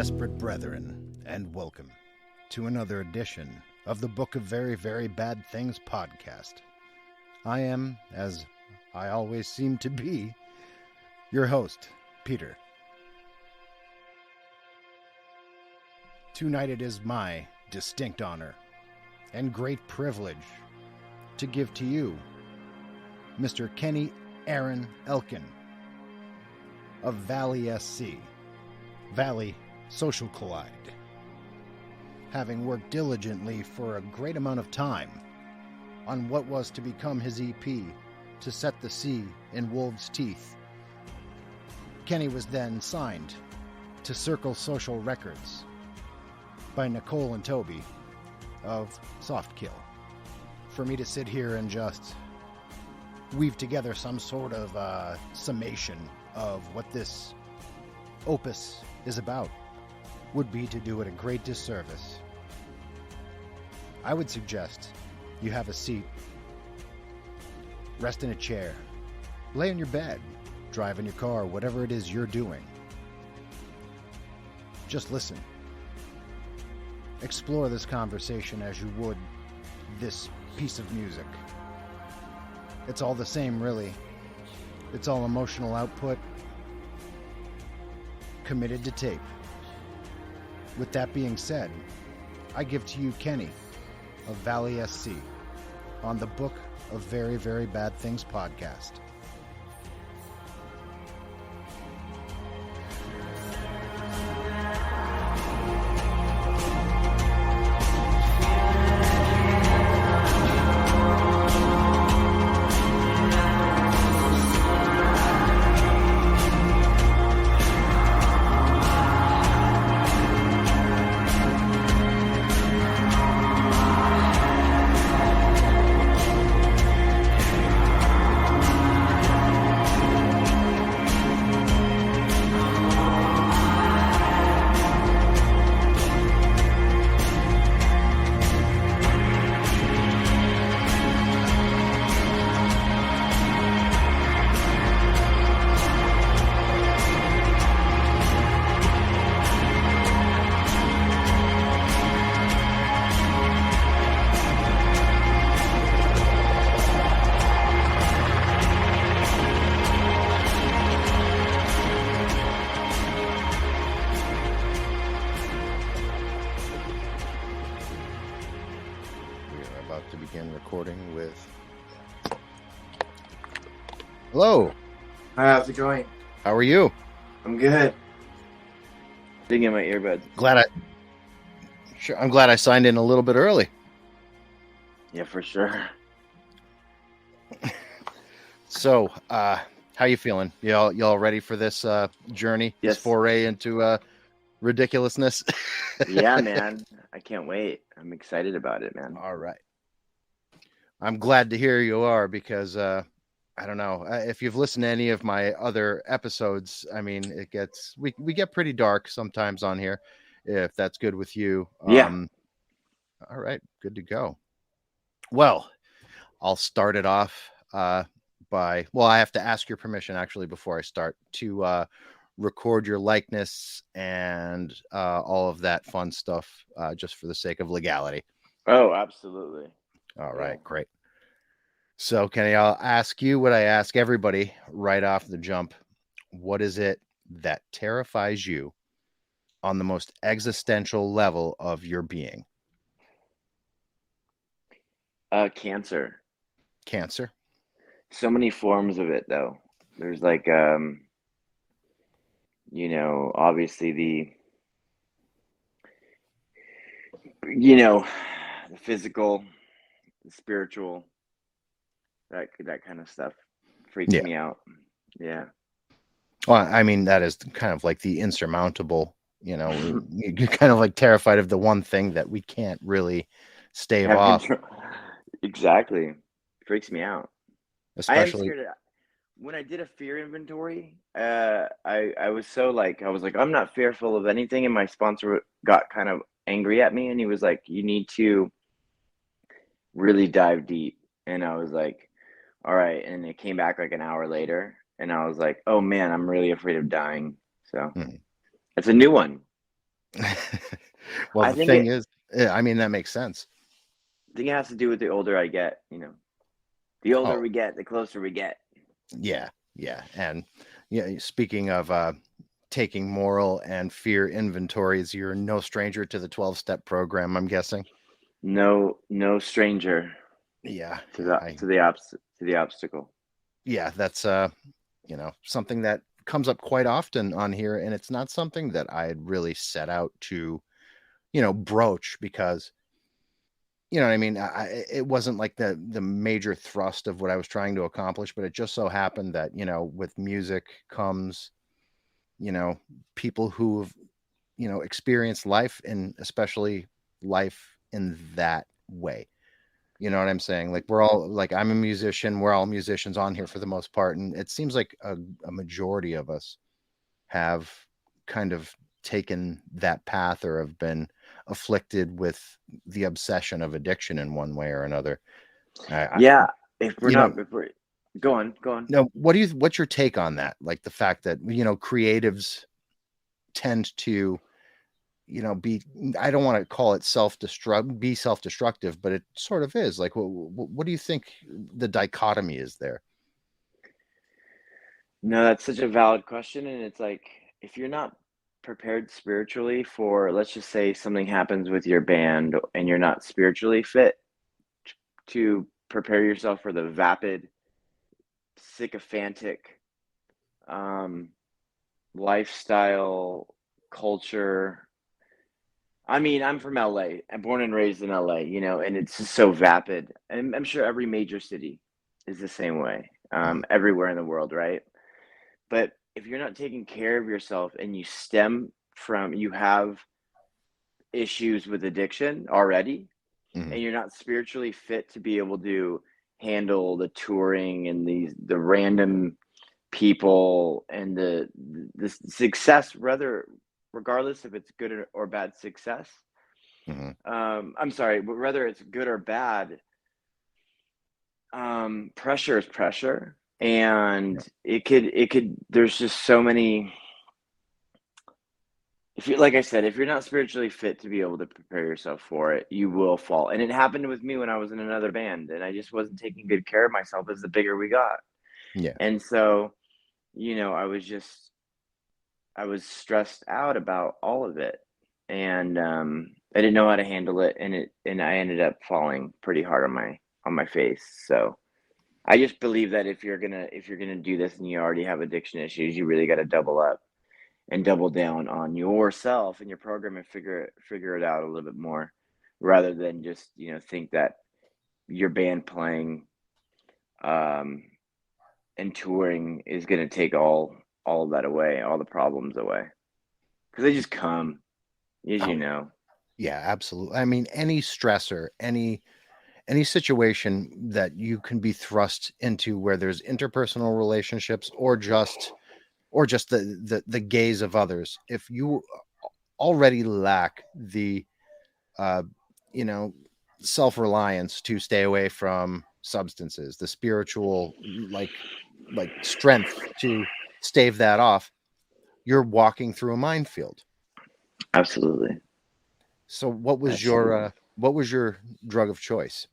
desperate brethren, and welcome to another edition of the Book of Very, Very Bad Things podcast. I am, as I always seem to be, your host, Peter. Tonight it is my distinct honor and great privilege to give to you Mr. Kenny Aaron Elkin of Vali S.C., Vali Social Collide. Having worked diligently for a great amount of time on what was to become his EP, To Set the Sea in Wolves' Teeth, Kenny was then signed to Circle Social Records by Nicole and Toby of Softkill. For me to sit here and just weave together some sort of summation of what this opus is about would be to do it a great disservice. I would suggest you have a seat, rest in a chair, lay in your bed, drive in your car, whatever it is you're doing. Just listen. Explore this conversation as you would this piece of music. It's all the same, really. It's all emotional output committed to tape. With that being said, I give to you Kenny of Vali S.C. on the Book of Very, Very Bad Things podcast. Hello. Hi, how's it going? How are you? I'm good. Digging in my earbuds. I'm glad I signed in a little bit early. Yeah, for sure. So, how you feeling? Y'all ready for this journey? Yes. This foray into ridiculousness? Yeah, man. I can't wait. I'm excited about it, man. All right. I'm glad to hear you are because I don't know if you've listened to any of my other episodes. I mean, we get pretty dark sometimes on here. If that's good with you, yeah. All right, good to go. Well, I'll start it off I have to ask your permission actually before I start to record your likeness and all of that fun stuff, just for the sake of legality. Oh, absolutely. All right, great. So, Kenny, I'll ask you what I ask everybody right off the jump. What is it that terrifies you on the most existential level of your being? Cancer. Cancer? So many forms of it, though. There's like, obviously the physical, the spiritual, that kind of stuff freaks me out. Yeah. Well, I mean, that is kind of like the insurmountable, you're kind of like terrified of the one thing that we can't really stave off. Exactly. Freaks me out. Especially I am scared when I did a fear inventory, I was so like, I'm not fearful of anything. And my sponsor got kind of angry at me and he was like, you need to really dive deep. And I was like, all right. And it came back like an hour later and I was like, oh man, I'm really afraid of dying. So it's a new one. Well, I the think thing it is, yeah, I mean, that makes sense. I think it has to do with the older I get. The older Oh, we get, the closer we get. yeah, yeah. And yeah, speaking of taking moral and fear inventories, you're no stranger to the 12-step program, I'm guessing. No stranger Yeah, to yeah. the obstacle. Yeah, that's something that comes up quite often on here, and it's not something that I had really set out to, broach because what I mean. It wasn't like the major thrust of what I was trying to accomplish, but it just so happened that with music comes you know people who've experienced life, and especially life in that way. You know what I'm saying? Like, we're all like, I'm a musician. We're all musicians on here for the most part, and it seems like a majority of us have kind of taken that path or have been afflicted with the obsession of addiction in one way or another. I Yeah, if we're you not, know, if we're go on, go on. no, what's your take on that? Like, the fact that, creatives tend to, be, I don't want to call it self-destructive, but it sort of is. Like, what do you think the dichotomy is there? No, that's such a valid question, and it's like if you're not prepared spiritually for, let's just say something happens with your band, and you're not spiritually fit to prepare yourself for the vapid, sycophantic um, lifestyle culture. I mean, I'm from LA. I'm born and raised in LA, and it's just so vapid. And I'm sure every major city is the same way, Mhm. everywhere in the world, right? But if you're not taking care of yourself and you have issues with addiction already, Mhm. and you're not spiritually fit to be able to handle the touring and the random people and the success, rather, regardless if it's good or bad success. Mhm. I'm sorry, but whether it's good or bad, pressure is pressure, Yeah. and it could. There's just so many. If you Like I said, if you're not spiritually fit to be able to prepare yourself for it, you will fall. And it happened with me when I was in another band, and I just wasn't taking good care of myself as the bigger we got. Yeah. And so, I was stressed out about all of it, and I didn't know how to handle it, and I ended up falling pretty hard on my face. So I just believe that if you're gonna do this and you already have addiction issues, you really got to double up and double down on yourself and your program and figure it out a little bit more, rather than just think that your band playing um, and touring is gonna take all of that away, all the problems away, because they just come, as you Oh, know. yeah, absolutely. I mean, any stressor, any situation that you can be thrust into where there's interpersonal relationships, or just the gaze of others, if you already lack the uh you know self-reliance to stay away from substances, the spiritual, like strength to stave that off, you're walking through a minefield. Absolutely, So absolutely. what was your drug of choice?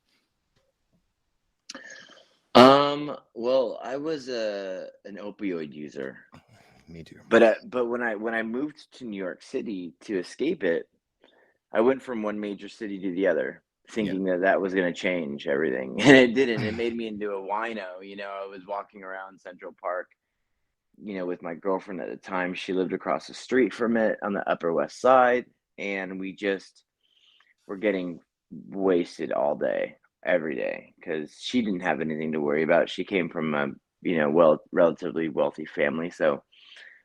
Well, I was an opioid user, Me too. but when I moved to New York City to escape it, I went from one major city to the other, Yeah. thinking that that was going to change everything, and it didn't. It made me into a wino. I was walking around Central Park, with my girlfriend at the time. She lived across the street from it on the Upper West Side, and we just were getting wasted all day, every day, because she didn't have anything to worry about. She came from a relatively wealthy family, so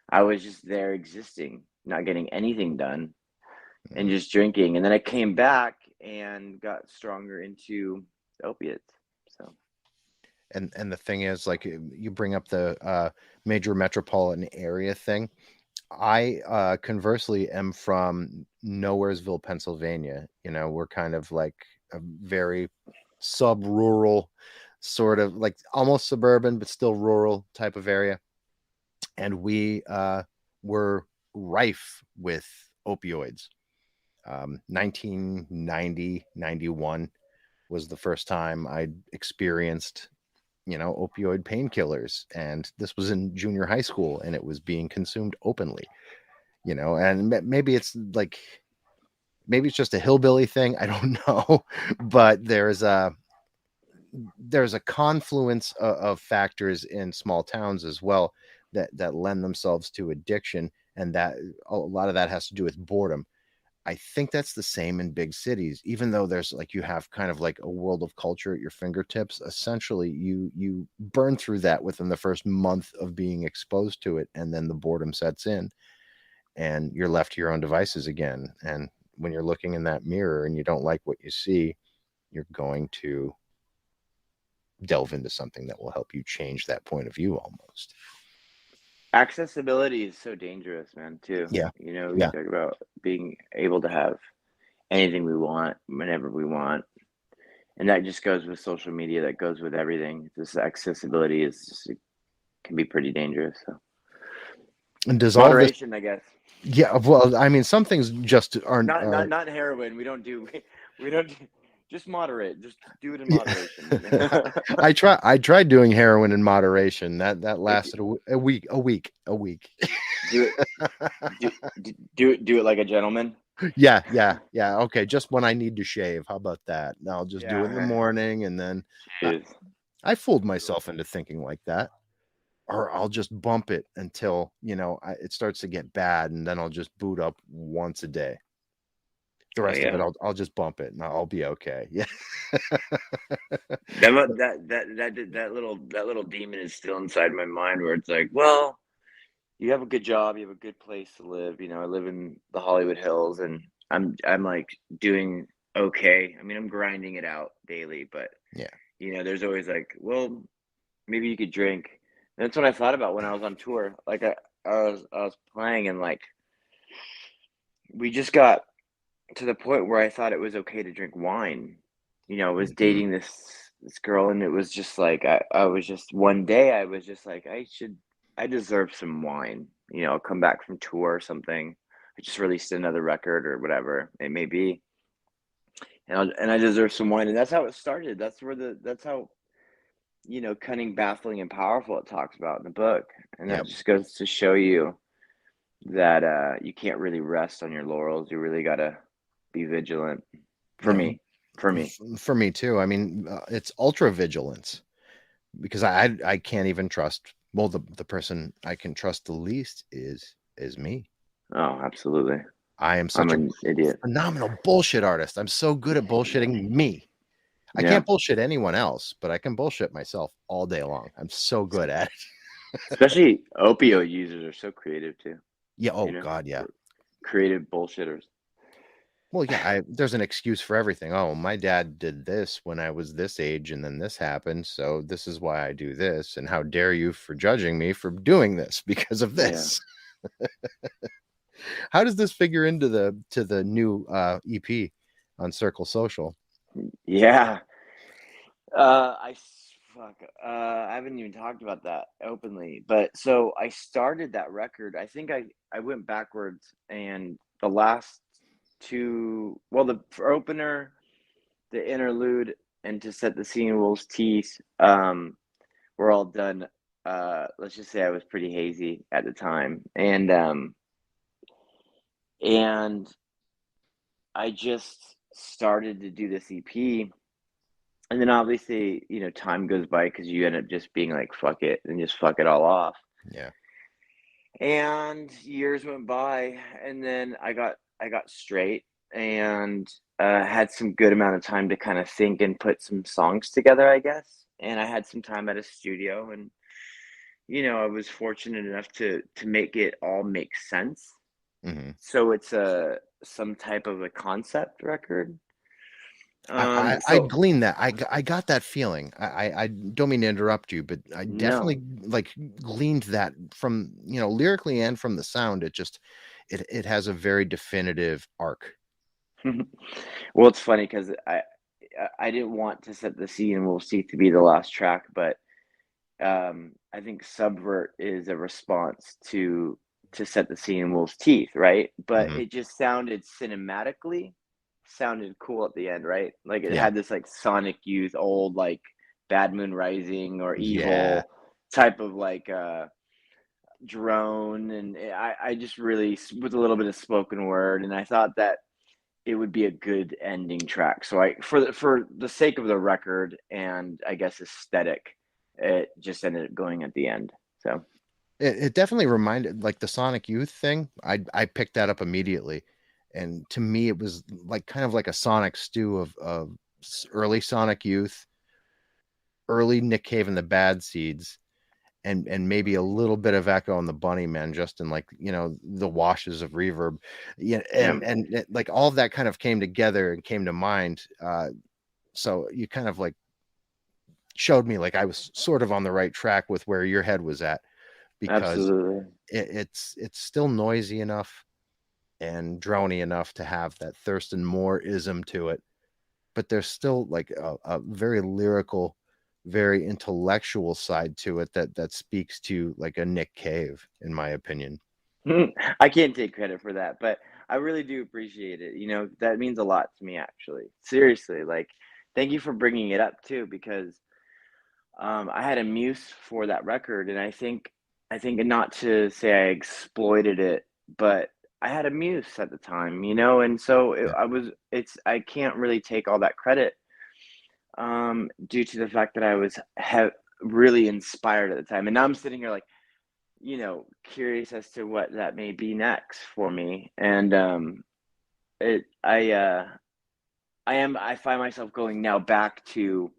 I was just there existing, not getting anything done, and Mhm. just drinking. And then I came back and got stronger into opiates. So And the thing is, like, you bring up the major metropolitan area thing. I conversely am from Nowheresville, Pennsylvania. We're kind of like a very sub-rural, sort of like almost suburban, but still rural type of area. And we were rife with opioids. 1990, 91 was the first time I experienced, opioid painkillers. And this was in junior high school, and it was being consumed openly, and maybe it's like, maybe it's just a hillbilly thing. I don't know. But there's a confluence of factors in small towns as well that lend themselves to addiction. And that a lot of that has to do with boredom. I think that's the same in big cities, even though there's like, you have kind of like a world of culture at your fingertips. Essentially, you burn through that within the first month of being exposed to it, and then the boredom sets in, and you're left to your own devices again. And when you're looking in that mirror and you don't like what you see, you're going to delve into something that will help you change that point of view almost. Accessibility is so dangerous, man, too. Yeah. We talk about being able to have anything we want whenever we want. And that just goes with social media. That goes with everything. This accessibility can be pretty dangerous. So, and does moderation, I guess. Yeah, well, I mean, some things just aren't. Not heroin. We don't just moderate. Just do it in moderation. I tried doing heroin in moderation. That lasted a week. Do it like a gentleman. Yeah. Okay, just when I need to shave. How about that? I'll just do it in the morning, and then I fooled myself into thinking like that. Or I'll just bump it until it starts to get bad, and then I'll just boot up once a day. The rest of it, I'll just bump it, and I'll be okay. Yeah. that little demon is still inside my mind, where it's like, well, you have a good job, you have a good place to live. I live in the Hollywood Hills, and I'm like doing okay. I mean, I'm grinding it out daily, but there's always like, well, maybe you could drink. And that's what I thought about when I was on tour. Like I was playing, and like we just got to the point where I thought it was okay to drink wine. I was dating this girl, and it was just like I was just one day I was just like, I deserve some wine. I'll come back from tour or something. I just released another record or whatever it may be, and I deserve some wine. And that's how it started. That's how cunning, baffling, and powerful it talks about in the book. And that just goes to show you that you can't really rest on your laurels. You really gotta be vigilant. For me too. I mean, it's ultra vigilance, because I can't even trust. Well, the person I can trust the least is me. Oh, absolutely. I am such an idiot, phenomenal bullshit artist. I'm so good at bullshitting me. I can't bullshit anyone else, but I can bullshit myself all day long. I'm so good at it. Especially opioid users are so creative too. Yeah. Oh God. Yeah. Creative bullshitters. Well, yeah, there's an excuse for everything. Oh, my dad did this when I was this age, and then this happened, so this is why I do this. And how dare you for judging me for doing this because of this? Yeah. How does this figure into the new EP on Circle Social? Yeah, I haven't even talked about that openly, but so I started that record. I think I went backwards, and the last two, well, the opener, the interlude, and to set the scene, Wolf's Teeth, were all done. Let's just say I was pretty hazy at the time, and I just started to do this EP, and then obviously, time goes by because you end up just being like, fuck it, and just fuck it all off. Yeah. And years went by, and then I got straight, and had some good amount of time to kind of think and put some songs together, I guess. And I had some time at a studio, and I was fortunate enough to make it all make sense. Mm-hmm. So it's some type of a concept record. I gleaned that. I got that feeling. I don't mean to interrupt you, but I definitely gleaned that from lyrically and from the sound. It has a very definitive arc. Well, it's funny because I didn't want to set the scene, and We'll See to be the last track, but I think Subvert is a response to To Set the Sea in Wolf's Teeth, right? But Mhm. it just sounded cinematically sounded cool at the end, right? Like it Yeah. had this like Sonic Youth, old like Bad Moon Rising or Yeah. Evil type of like drone, and I just really with a little bit of spoken word, and I thought that it would be a good ending track. So I for the sake of the record and I guess aesthetic, it just ended up going at the end. So It definitely reminded like the Sonic Youth thing. I picked that up immediately, and to me it was like kind of like a Sonic stew of early Sonic Youth, early Nick Cave and the Bad Seeds, and maybe a little bit of Echo and the Bunnymen, just in like, you know, the washes of reverb. Yeah, yeah. like all of that kind of came together and came to mind. So you kind of like showed me like I was sort of on the right track with where your head was at, because Absolutely. it's still noisy enough and drony enough to have that Thurston Moore ism to it, but there's still like a very lyrical, very intellectual side to it that speaks to like a Nick Cave, in my opinion. I can't take credit for that, but I really do appreciate it. You know, that means a lot to me, actually. Seriously, like, thank you for bringing it up too, because I had a muse for that record, and I think not to say I exploited it, but I had a muse at the time, you know, and so Yeah. I can't really take all that credit, due to the fact that I was really inspired at the time, and now I'm sitting here like, you know, curious as to what that may be next for me. And it I find myself going now back to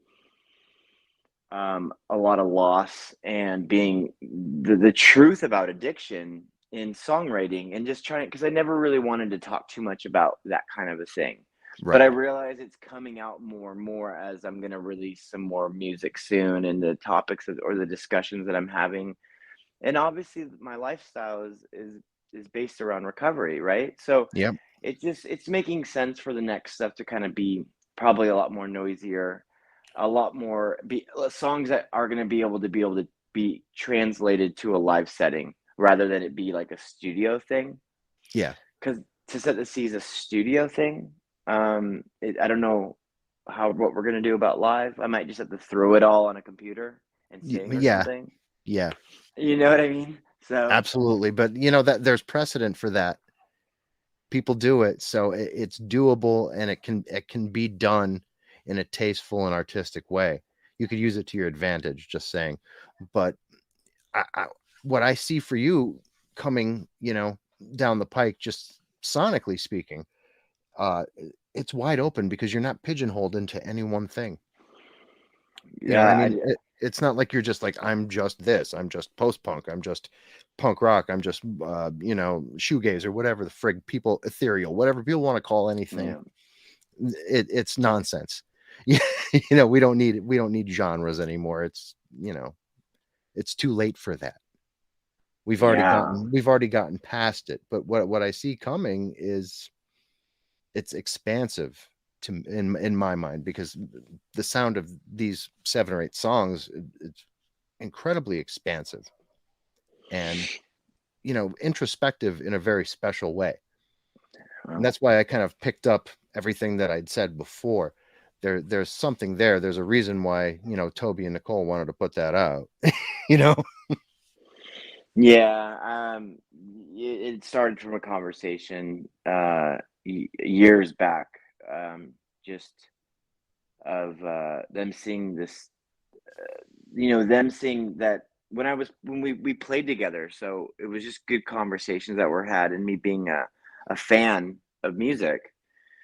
a lot of loss and being the truth about addiction in songwriting, and just trying, because I never really wanted to talk too much about that kind of a thing. But I Right. realize it's coming out more and more as I'm going to release some more music soon, and the topics or the discussions that I'm having. And obviously my lifestyle is based around recovery, right? So Yep. it's making sense for the next stuff to kind of be probably a lot more noisier, a lot more songs that are going to be able to be translated to a live setting rather than it be like a studio thing. Yeah. Because To Set the Sea is a studio thing. I don't know what we're going to do about live. I might just have to throw it all on a computer and sing or Yeah. something. Yeah. You know what I mean? So Absolutely. But you know that there's precedent for that. People do it, so it's doable, and it can be done in a tasteful and artistic way. You could use it to your advantage, just saying. But what I see for you coming, you know, down the pike, just sonically speaking, uh, it's wide open because you're not pigeonholed into any one thing. You know what I yeah, mean? It's not like you're just like, I'm just this, I'm just post punk, I'm just punk rock, I'm just, you know, shoegaze or whatever the frig people, ethereal, whatever people want to call anything. yeah, It's nonsense. You know, we don't need genres anymore. It's, you know, it's too late for that. yeah, We've already gotten past it. But what I see coming is it's expansive to in my mind, because the sound of these 7 or 8 songs, it's incredibly expansive and, you know, introspective in a very special way. And well, that's why I kind of picked up everything that I'd said before. There's something there. There's a reason why, you know, Toby and Nicole wanted to put that out. You know? yeah. It started from a conversation years back, just of them seeing this, you know, them seeing that when we played together. So it was just good conversations that were had, and me being a fan of music,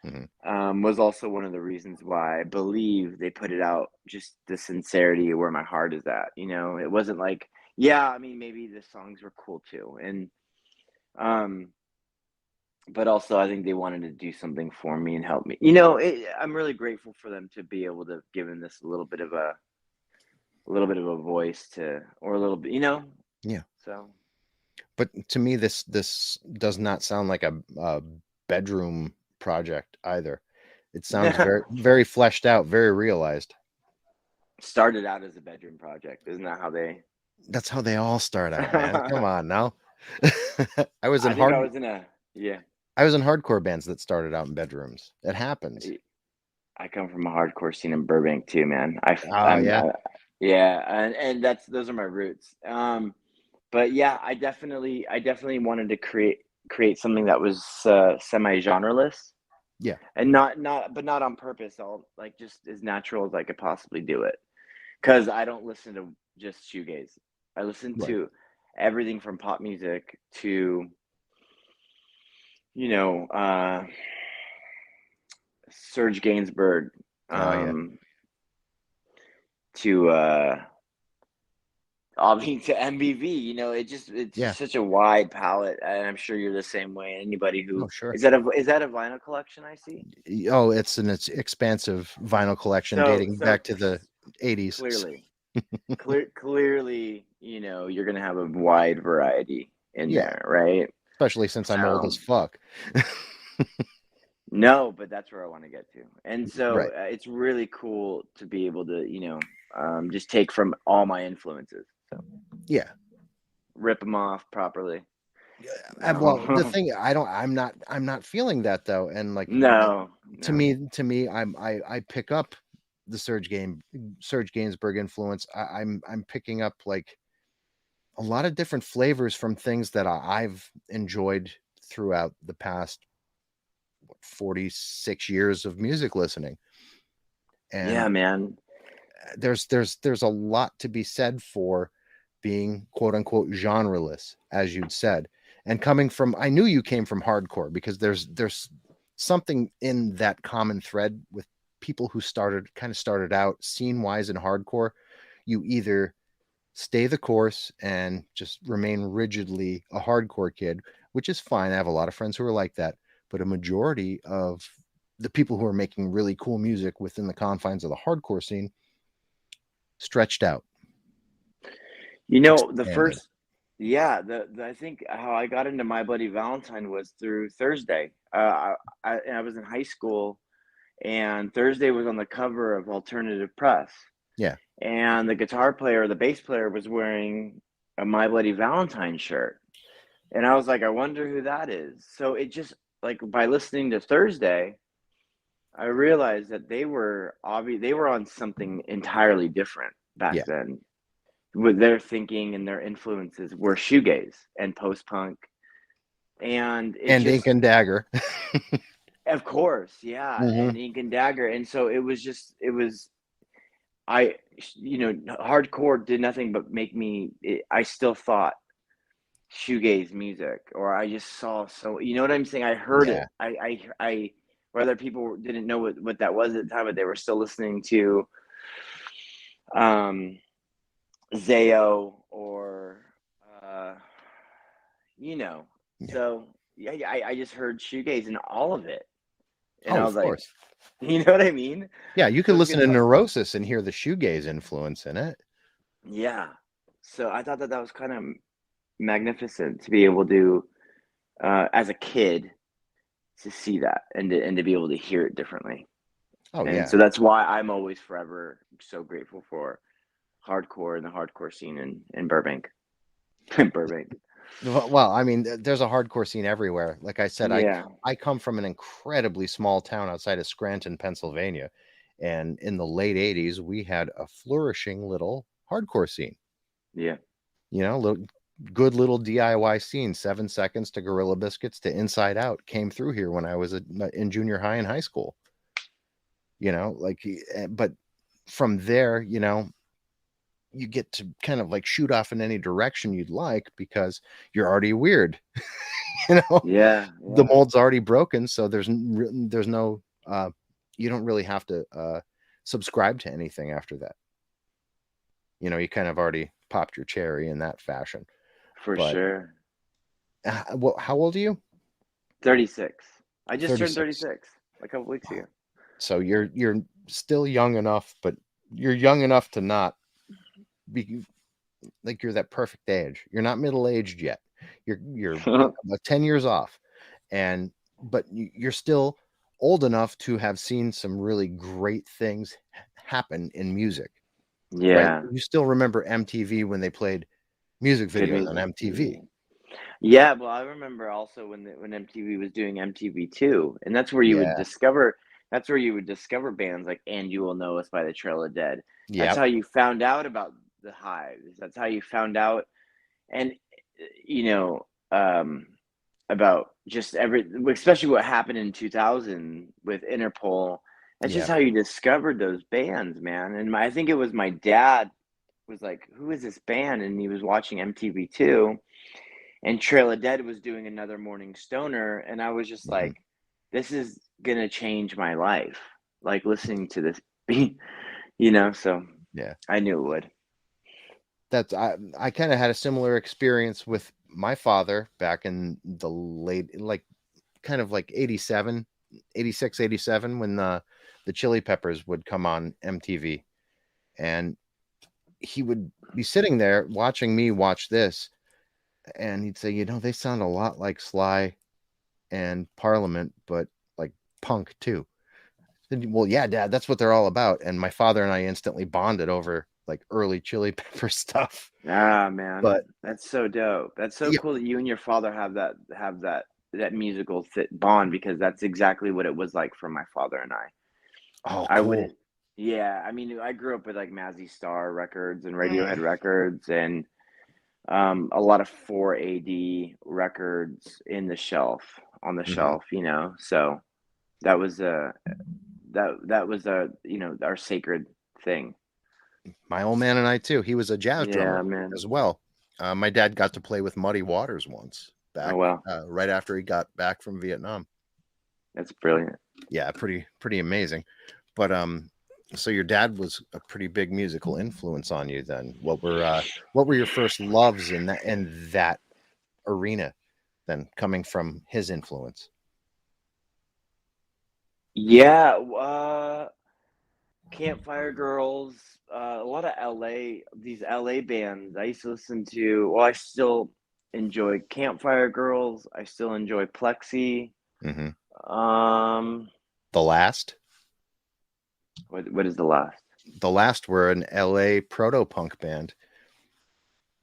Mhm. was also one of the reasons why I believe they put it out. Just the sincerity where my heart is at. You know, it wasn't like, yeah, I mean, maybe the songs were cool too, and um, but also I think they wanted to do something for me and help me. You know, I'm really grateful for them to be able to have given this a little bit of a voice to, or a little bit, you know. Yeah. So But to me, this does not sound like a bedroom project either. It sounds very very fleshed out, very realized. started out as a bedroom project, isn't that how they? That's how they all start out, man. Come on now. I was in I think I was in a yeah. I was in hardcore bands that started out in bedrooms. It happens. I come from a hardcore scene in Burbank too, man. Oh yeah. Yeah, and those are my roots. But yeah, I definitely wanted to create something that was semi-genreless, Yeah. and not on purpose. I'll like just as natural as I could possibly do it, because I don't listen to just shoegaze. I listen Right. to everything from pop music to you know Serge Gainsbourg, Oh yeah. to I mean to MBV. It's Yeah. just such a wide palette, and I'm sure you're the same way. Anybody Oh who sure. is that a vinyl collection I see? Oh, it's expansive vinyl collection So dating so back to the 80s. clearly, clearly, you're gonna have a wide variety in Yeah, there, right? especially since I'm old So as fuck. no, but that's where I want to get to, and so Right. it's really cool to be able to just take from all my influences, so Yeah. rip them off properly. Well, the No, thing I'm not feeling that though, and like no, to no. me, I pick up the Serge Gainsbourg influence. I'm picking up like a lot of different flavors from things that I've enjoyed throughout the past 46 years of music listening. Yeah, And man. there's a lot to be said for being quote unquote genreless, as you'd said. And coming from, I knew you came from hardcore because there's something in that common thread with people who started out scene wise in hardcore. You either stay the course and just remain rigidly a hardcore kid, which is fine. I have a lot of friends who are like that, but a majority of the people who are making really cool music within the confines of the hardcore scene stretched out, The expanded. first, yeah, I think how I got into My Bloody Valentine was through Thursday. I was in high school, and Thursday was on the cover of Alternative Press, Yeah. and the guitar player, the bass player, was wearing a My Bloody Valentine shirt, and I was like, I wonder who that is. So it just like by listening to Thursday, I realized that they were on something entirely different back Yeah. then. With their thinking and their influences were shoegaze and post punk, and it And Ink just, and Dagger. of course, yeah, Hmm. and Ink and Dagger, and so I, hardcore did nothing but make me. I still thought shoegaze music, or I just saw so you know what I'm saying. I heard Yeah. it. Whether people didn't know what that was at the time, but they were still listening to um Zayo or uh you know. Yeah. So yeah, I just heard shoegaze and all of it, and Oh, I of was like, course. you know what I mean? Yeah, you could Those listen to guitar, Neurosis and hear the shoegaze influence in it. yeah. So I thought that was kind of magnificent to be able to, as a kid, to see that and to be able to hear it differently. Oh And yeah. so that's why I'm always forever so grateful for hardcore and the hardcore scene in Burbank. Burbank. Well, I mean, there's a hardcore scene everywhere. Like I said, Yeah. I come from an incredibly small town outside of Scranton, Pennsylvania, and in the late '80s, we had a flourishing little hardcore scene. Yeah. Little good little DIY scene. 7 Seconds to Gorilla Biscuits to Inside Out came through here when I was in junior high and high school. But from there, you get to kind of like shoot off in any direction you'd like because you're already weird. you know Yeah. the Yeah. mold's already broken, so there's no you don't really have to subscribe to anything after that. You kind of already popped your cherry in that fashion. For But sure. how old are you? 36. I just turned 36. 36 a couple weeks ago. So you're still young enough, but you're young enough to not be like you're that perfect age. You're not middle aged yet. You're about 10 years off, and but you're still old enough to have seen some really great things happen in music, right? Yeah. You still remember MTV when they played music Good videos on music. MTV. Yeah, well, I remember also when MTV was doing MTV2, and that's where you would Yeah. discover bands like "And You Will Know Us" by the Trail of Dead. That's Yep. how you found out about the Hives. That's how you found out, and you know, about just especially what happened in 2000 with Interpol. That's just Yep. how you discovered those bands, man. And I think it was my dad was like, "Who is this band?" And he was watching MTV2, and Trail of Dead was doing Another Morning Stoner, and I was just Hmm. like, this is gonna change my life. Like listening to this, so Yeah. I knew it would. That's I kind of had a similar experience with my father back in the late, like kind of like 87, 86, 87, when the Chili Peppers would come on MTV, and he would be sitting there watching me watch this, and he'd say, they sound a lot like Sly and Parliament, but like punk too. Well, yeah, Dad, that's what they're all about. And my father and I instantly bonded over like early Chili Pepper stuff. Ah, man, But that's so dope. That's so yeah, cool that you and your father have that musical fit bond, because that's exactly what it was like for my father and I. oh, I cool. wouldn't. Yeah, I mean, I grew up with like Mazzy Star records and Mm, Radiohead records, and a lot of 4AD records on the mhm. shelf, So that was that was our sacred thing. My old man and I too. He was a jazz Yeah, drummer man. as well. My dad got to play with Muddy Waters once Oh back wow, right after he got back from Vietnam. that's brilliant. Yeah, pretty amazing. But so your dad was a pretty big musical influence on you then. What were your first loves in that arena then, coming from his influence? Yeah, Campfire Girls, a lot of these LA bands. I used to listen to. Well, I still enjoy Campfire Girls. I still enjoy Plexi. Hmm. Um, The last, what is the last? the last were an LA proto punk band.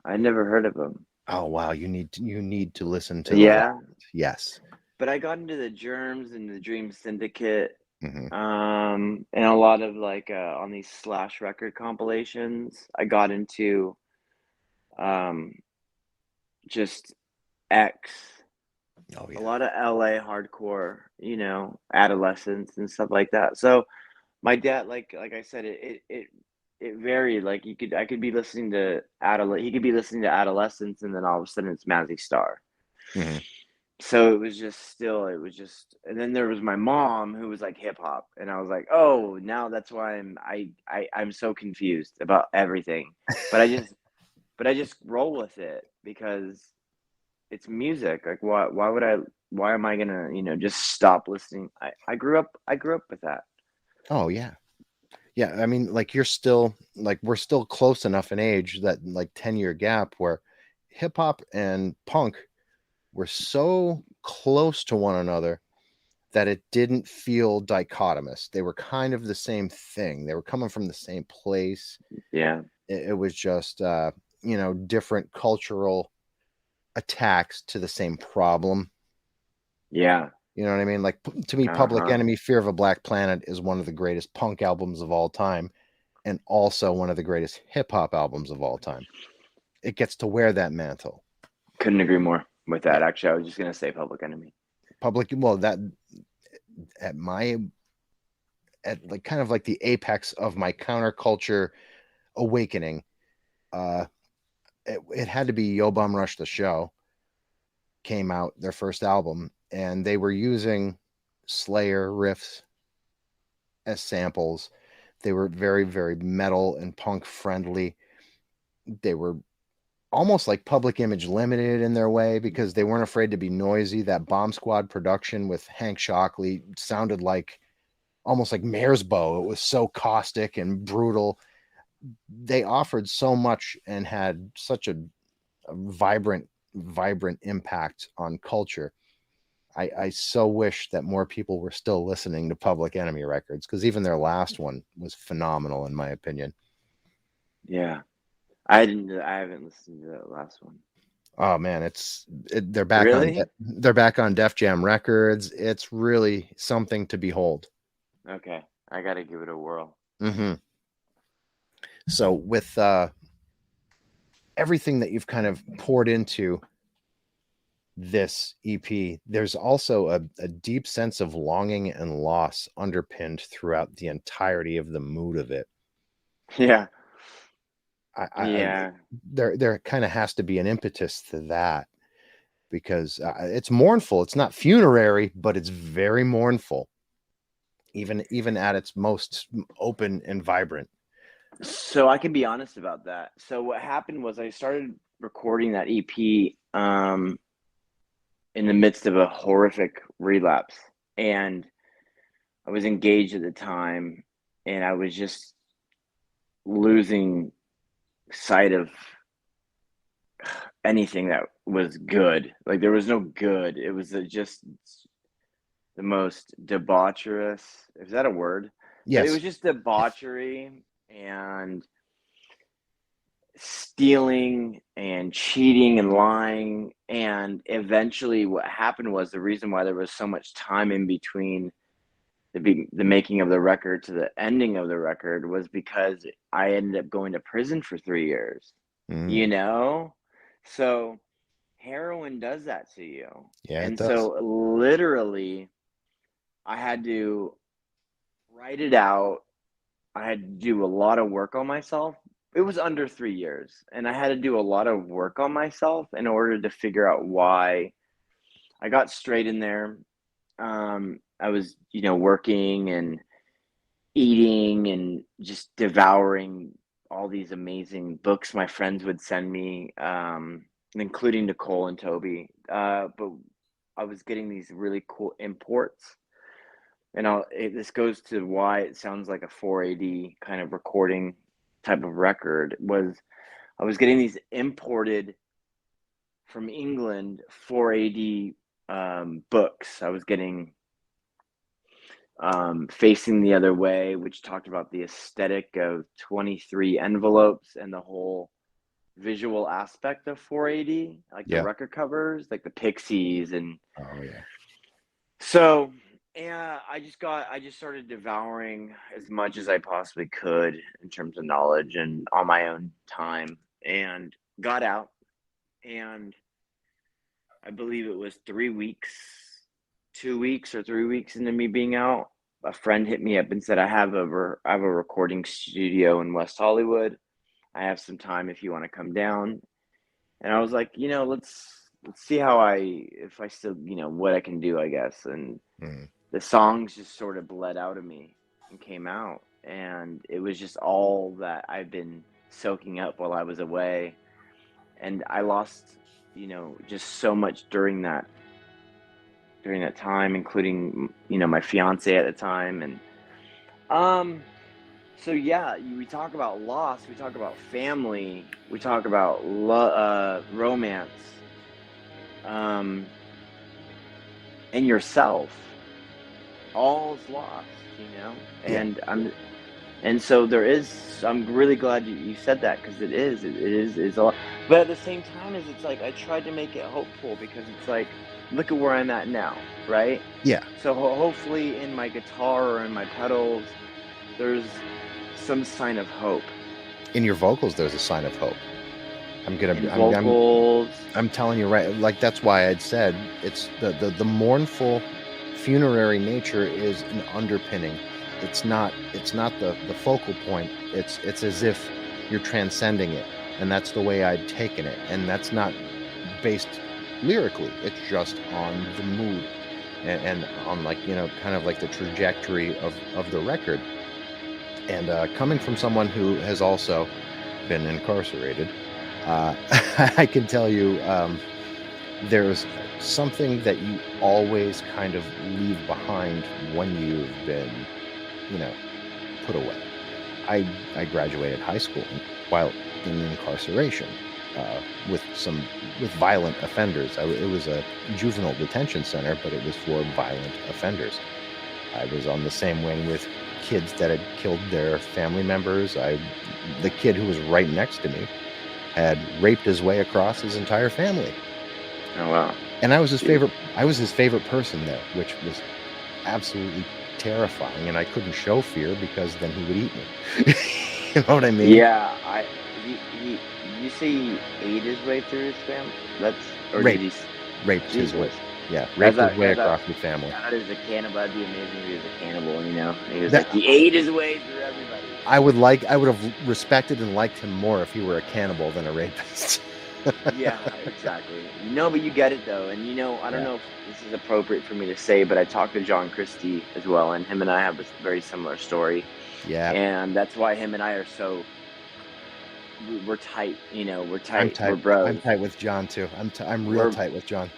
I never heard of them. Oh wow, you need to listen to the last. Yeah, Yes. but I got into the Germs and the Dream Syndicate, Hmm. and a lot of like on these Slash record compilations. I got into um just X, Oh a yeah. lot of LA hardcore, adolescence and stuff like that. So my dad, like I said, it varied. Like I could be listening to he could be listening to Adolescence, and then all of a sudden it's Mazzy Star. Hmm. So it was just, and then there was my mom who was like hip hop, and I was like, oh, now that's why I'm so confused about everything. But I just roll with it because it's music. Like why am I gonna, just stop listening? I grew up with that. Oh yeah. Yeah, I mean, like we're still close enough in age, that like 10-year gap, where hip hop and punk were so close to one another that it didn't feel dichotomous. They were kind of the same thing. They were coming from the same place. Yeah. It was just different cultural attacks to the same problem. Yeah. You know what I mean? Like, to me, Public Uh-huh. Enemy, Fear of a Black Planet is one of the greatest punk albums of all time, and also one of the greatest hip hop albums of all time. It gets to wear that mantle. Couldn't agree more with Yeah. that. Actually, I was just gonna say Public Enemy. Well, that at my at like kind of like the apex of my counterculture awakening, uh it had to be Yo Bum Rush the Show came out, their first album, and they were using Slayer riffs as samples. They were very, very metal and punk friendly. They were almost like Public Image Limited in their way, because they weren't afraid to be noisy. That Bomb Squad production with Hank Shockley sounded like almost like Mare's Bow. It was so caustic and brutal. They offered so much and had such a vibrant impact on culture. I so wish that more people were still listening to Public Enemy records, because even their last one was phenomenal in my opinion. Yeah. I haven't listened to that last one. Oh man, they're back on Really? they're back on Def Jam Records. It's really something to behold. Okay, I gotta give it a whirl. So with everything that you've kind of poured into this EP, there's also a deep sense of longing and loss underpinned throughout the entirety of the mood of it. Yeah, I yeah. there kind of has to be an impetus to that because it's mournful. It's not funerary, but it's very mournful, even at its most open and vibrant. So I can be honest about that. So what happened was I started recording that EP in the midst of a horrific relapse, and I was engaged at the time, and I was just losing sight of anything that was good. Like there was no good. It was just the most debaucherous. Is that a word? But it Yes. was just debauchery and stealing and cheating and lying. And eventually, what happened was the reason why there was so much time in between the making of the record to the ending of the record was because I ended up going to prison for 3 years. Mm. You know, so heroin does that to you. Yeah, it And does. so literally I had to write it out. I had to do a lot of work on myself. It was under 3 years, and I had to do a lot of work on myself in order to figure out why. I got straight in there. I was, working and eating and just devouring all these amazing books my friends would send me, including Nicole and Toby. But I was getting these really cool imports, and this goes to why it sounds like a 4AD kind of recording type of record. Was I was getting these imported from England 4AD books. I was getting Facing the Other Way, which talked about the aesthetic of 23 envelopes and the whole visual aspect of 4AD, like the Yeah. record covers, like the Pixies. And Oh yeah. so, yeah, I just started devouring as much as I possibly could in terms of knowledge and on my own time, and got out. And I believe it was 3 weeks, 2 weeks or 3 weeks into me being out, a friend hit me up and said, I have a recording studio in West Hollywood. I have some time if you want to come down. And I was like, let's see if I still, what I can do, I guess. And the songs just sort of bled out of me and came out. And it was just all that I've been soaking up while I was away. And I lost, just so much during that time, including, my fiance at the time. And so yeah, we talk about loss, we talk about family, we talk about romance, and yourself. All's lost, Yeah. and so I'm really glad you said that, because it's a lot. But at the same time, it's like I tried to make it hopeful, because it's like, look at where I'm at now, right? Yeah. So hopefully in my guitar or in my pedals, there's some sign of hope. In your vocals, there's a sign of hope. I'm telling you, right? Like that's why I'd said it's the mournful, funerary nature is an underpinning. It's not the focal point. It's as if you're transcending it, and that's the way I'd taken it. And that's not based lyrically. It's just on the mood and on kind of like the trajectory of the record. And coming from someone who has also been incarcerated, I can tell you there's something that you always kind of leave behind when you've been, put away. I graduated high school while in incarceration with violent offenders. It was a juvenile detention center, but it was for violent offenders. I was on the same wing with kids that had killed their family members. The kid who was right next to me had raped his way across his entire family. Oh wow. And I was his favorite. I was his favorite person there, which was absolutely terrifying. And I couldn't show fear because then he would eat me. You know what I mean? Yeah, you say he ate his way through his family? Or did Raped, he? raped his way. Jesus. Yeah, Guys, raped his way across the family. God is a cannibal. That'd be amazing if he was a cannibal, you know? He was That like, he ate his way through everybody. I would have respected and liked him more if he were a cannibal than a rapist. Yeah, exactly. No, but you get it though. And I don't know if this is appropriate for me to say, but I talked to John Christie as well, and him and I have a very similar story. Yeah. And that's why him and I are we're tight, we're tight. I'm tight. We're bros. I'm tight with John too. I'm real tight with John.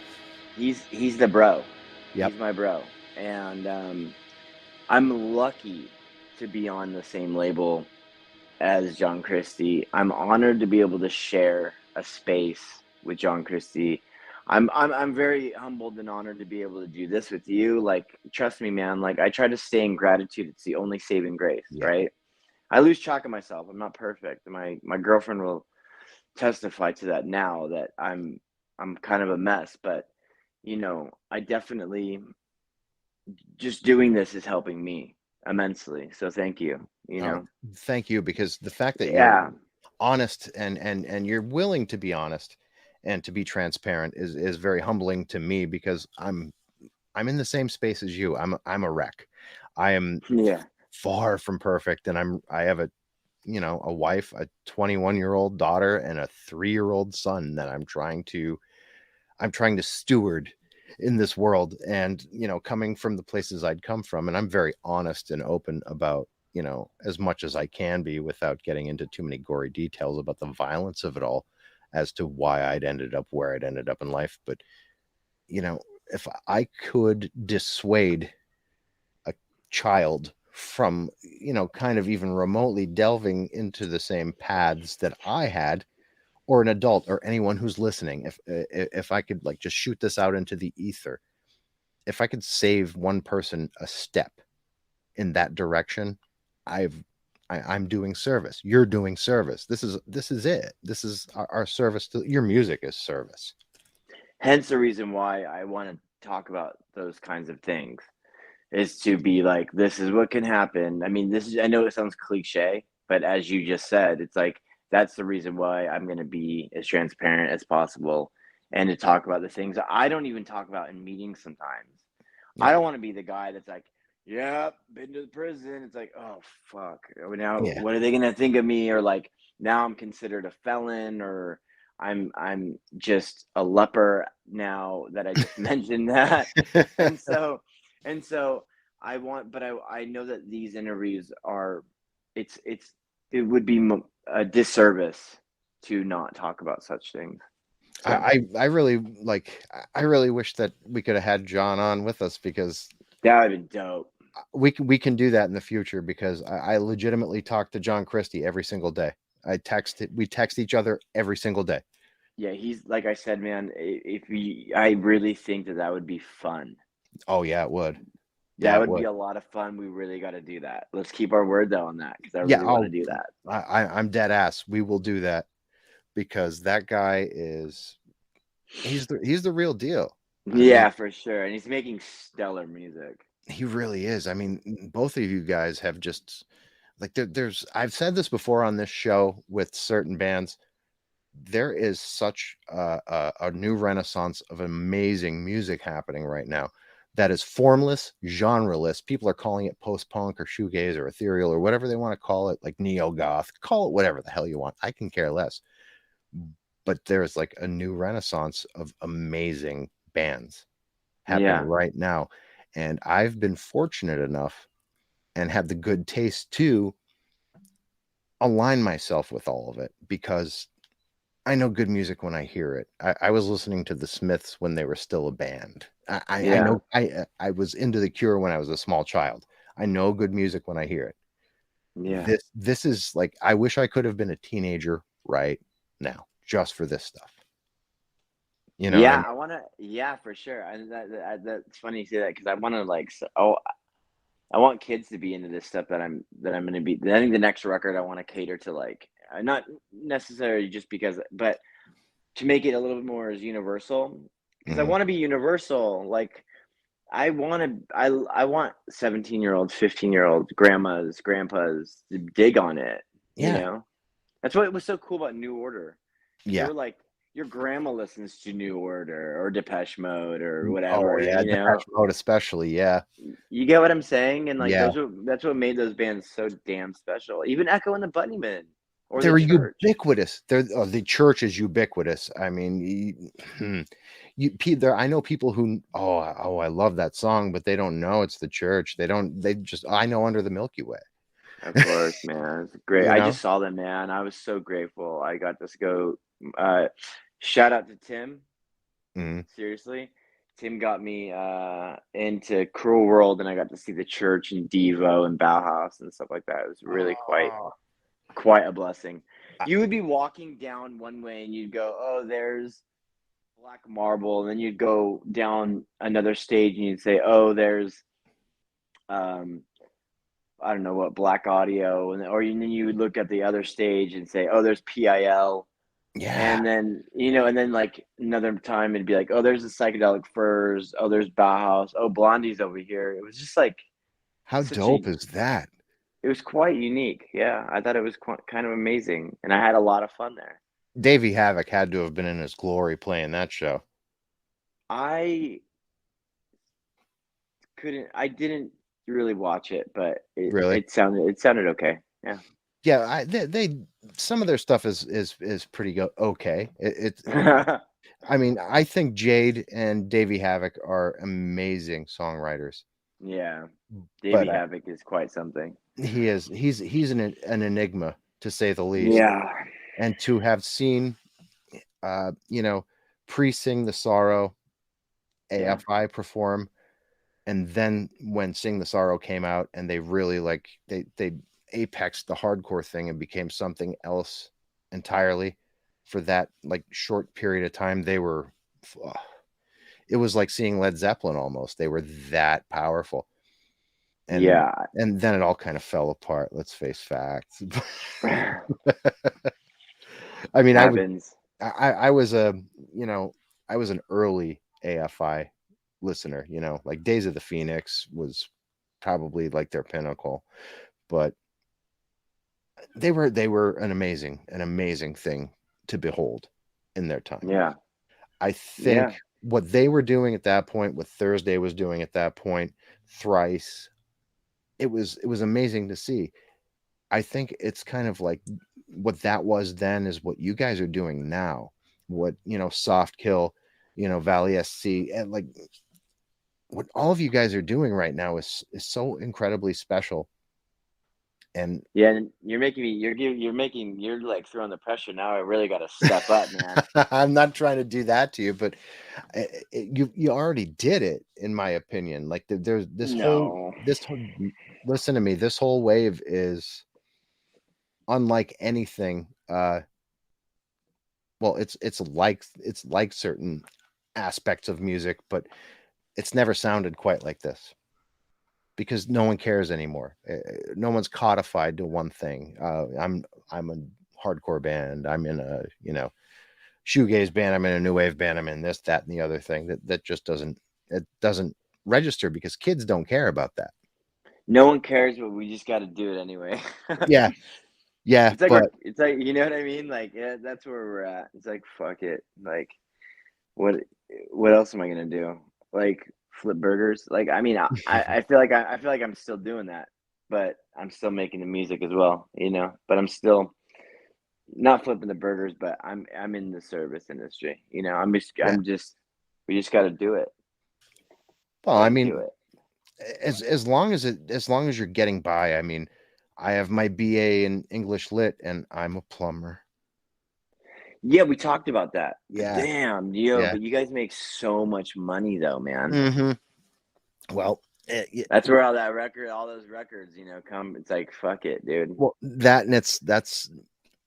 He's the bro. Yep. He's my bro. And I'm lucky to be on the same label as John Christie. I'm honored to be able to share a space with John Christie. I'm very humbled and honored to be able to do this with you. Like, trust me, man. Like, I try to stay in gratitude. It's the only saving grace, right? I lose track of myself. I'm not perfect. My girlfriend will testify to that now, that I'm kind of a mess, but I definitely, just doing this is helping me immensely. So thank you. Thank you, because the fact that you're Yeah. honest and you're willing to be honest and to be transparent is very humbling to me, because I'm in the same space as you. I'm a wreck. I am far from perfect, and I have a wife, a 21-year-old daughter, and a 3-year-old son that I'm trying to steward in this world. And coming from the places I'd come from, and I'm very honest and open about as much as I can be, without getting into too many gory details about the violence of it all, as to why I'd ended up where I'd ended up in life. But if I could dissuade a child from kind of even remotely delving into the same paths that I had, or an adult, or anyone who's listening, if I could just shoot this out into the ether, if I could save one person a step in that direction, I'm doing service. You're doing service. This is it. This is our service to your music is service. Hence the reason why I want to talk about those kinds of things, is to be like, this is what can happen. I mean, I know it sounds cliche, but as you just said, it's like, that's the reason why I'm going to be as transparent as possible, and to talk about the things I don't even talk about in meetings sometimes. Yeah. I don't want to be the guy that's like, yeah, been to the prison. It's like, oh, fuck. Now, what are they going to think of me? Or like, now I'm considered a felon, or I'm just a leper now that I just mentioned that. And so I know that these interviews are, it would be a disservice to not talk about such things. So. I really wish that we could have had John on with us, because that would have been dope. We can do that in the future, because I legitimately talk to John Christie every single day. We text each other every single day. Yeah, he's, like I said, man, I really think that would be fun. Oh yeah, it would. That would be a lot of fun. We really got to do that. Let's keep our word though on that, because I really want to do that. I'm dead ass. We will do that, because that guy he's the real deal. Yeah, for sure. And he's making stellar music. He really is. I mean, both of you guys have just I've said this before on this show with certain bands. There is such a new renaissance of amazing music happening right now that is formless, genreless. People are calling it post-punk or shoegaze or ethereal or whatever they want to call it, like neo-goth. Call it whatever the hell you want. I can care less. But there's like a new renaissance of amazing bands happening right now. And I've been fortunate enough and had the good taste to align myself with all of it, because I know good music when I hear it. I was listening to the Smiths when they were still a band. I know I was into The Cure when I was a small child. I know good music when I hear it. Yeah. This is like, I wish I could have been a teenager right now just for this stuff. Yeah, I want to. Yeah, for sure. And that's funny you say that, because I want to I want kids to be into this stuff that I'm going to be. I think the next record I want to cater to not necessarily just because, but to make it a little bit more as universal, because I want to be universal. Like I want 17-year-olds, 15-year-olds, grandmas, grandpas to dig on it. You Yeah. know, that's what was so cool about New Order. They Yeah. were like, your grandma listens to New Order or Depeche Mode or Oh whatever. yeah, You know, Depeche Mode especially. Yeah. you get what I'm saying? And like Yeah. that's what made those bands so damn special. Even Echo and the Bunnymen or They the were Church. ubiquitous. The church is ubiquitous. I mean, I know people who, I love that song, but they don't know it's the church. They just, I know Under the Milky Way. Of course, man. It's great. You I know? just saw them, man. I was so grateful. I got to go. Uh, Shout out to Tim. Mhm. Seriously. Tim got me into Cruel World, and I got to see the Church and Devo and Bauhaus and stuff like that. It was really Oh, quite a blessing. I- You would be walking down one way and you'd go, oh, there's Black Marble, and then you'd go down another stage and you'd say, oh, there's um I don't know what, Black Audio, and then you would look at the other stage and say, oh, there's PIL, yeah. and then and then like another time it'd be like, oh, there's the Psychedelic Furs, oh, there's Bauhaus, oh, Blondie's over here. It was just like How such a dope is that? it was quite unique. Yeah, I thought it was kind of amazing, and I had a lot of fun there. Davey Havoc had to have been in his glory playing that show. I I didn't really watch it, but Really? it sounded okay. Yeah. Yeah. They some of their stuff is pretty okay. I mean, I think Jade and Davey Havoc are amazing songwriters, Yeah. but Davey Havoc is quite something. he's an enigma, to say the least. Yeah. And to have seen, pre-Sing the Sorrow, Yeah. AFI perform, and then when Sing the Sorrow came out, and they really they apexed the hardcore thing and became something else entirely for that like short period of time. It was like seeing Led Zeppelin almost. They were that powerful. And Yeah. then it all kind of fell apart. Let's face facts. I mean, Happens. I was I was an early AFI listener, like Days of the Phoenix was probably like their pinnacle, but they were an amazing thing to behold in their time. Yeah. I Yeah. think what they were doing at that point, what Thursday was doing at that point, Thrice, it was amazing to see. I think it's kind of like what that was then is what you guys are doing now. What, Soft Kill, Valley SC, and like what all of you guys are doing right now is so incredibly special. And Yeah, and you're like throwing the pressure now. I really got to step up, man. I'm not trying to do that to you, but you already did it, in my opinion. Like there's No. listen to me, this whole wave is unlike anything. Well, it's like certain aspects of music, but it's never sounded quite like this because no one cares anymore. No one's codified to one thing. I'm a hardcore band. I'm in a shoegaze band. I'm in a new wave band. I'm in this, that, and the other thing. That just doesn't register because kids don't care about that. No one cares, but we just got to do it anyway. Yeah, yeah, it's like you know what I mean? Like, yeah, that's where we're at. It's like fuck it. Like, what else am I gonna do? Like flip burgers? Like, I mean, I feel like I feel like I'm still doing that, but I'm still making the music as well, But I'm still not flipping the burgers, but I'm in the service industry. yeah. We just got to do it. Well, Got I to do mean, it. as long as you're getting by. I mean, I have my BA in English Lit, and I'm a plumber. Yeah, we talked about that. Yeah, Damn, yeah. but you guys make so much money though, man. Well, That's where all those records, come. It's like, fuck it, dude. well, that's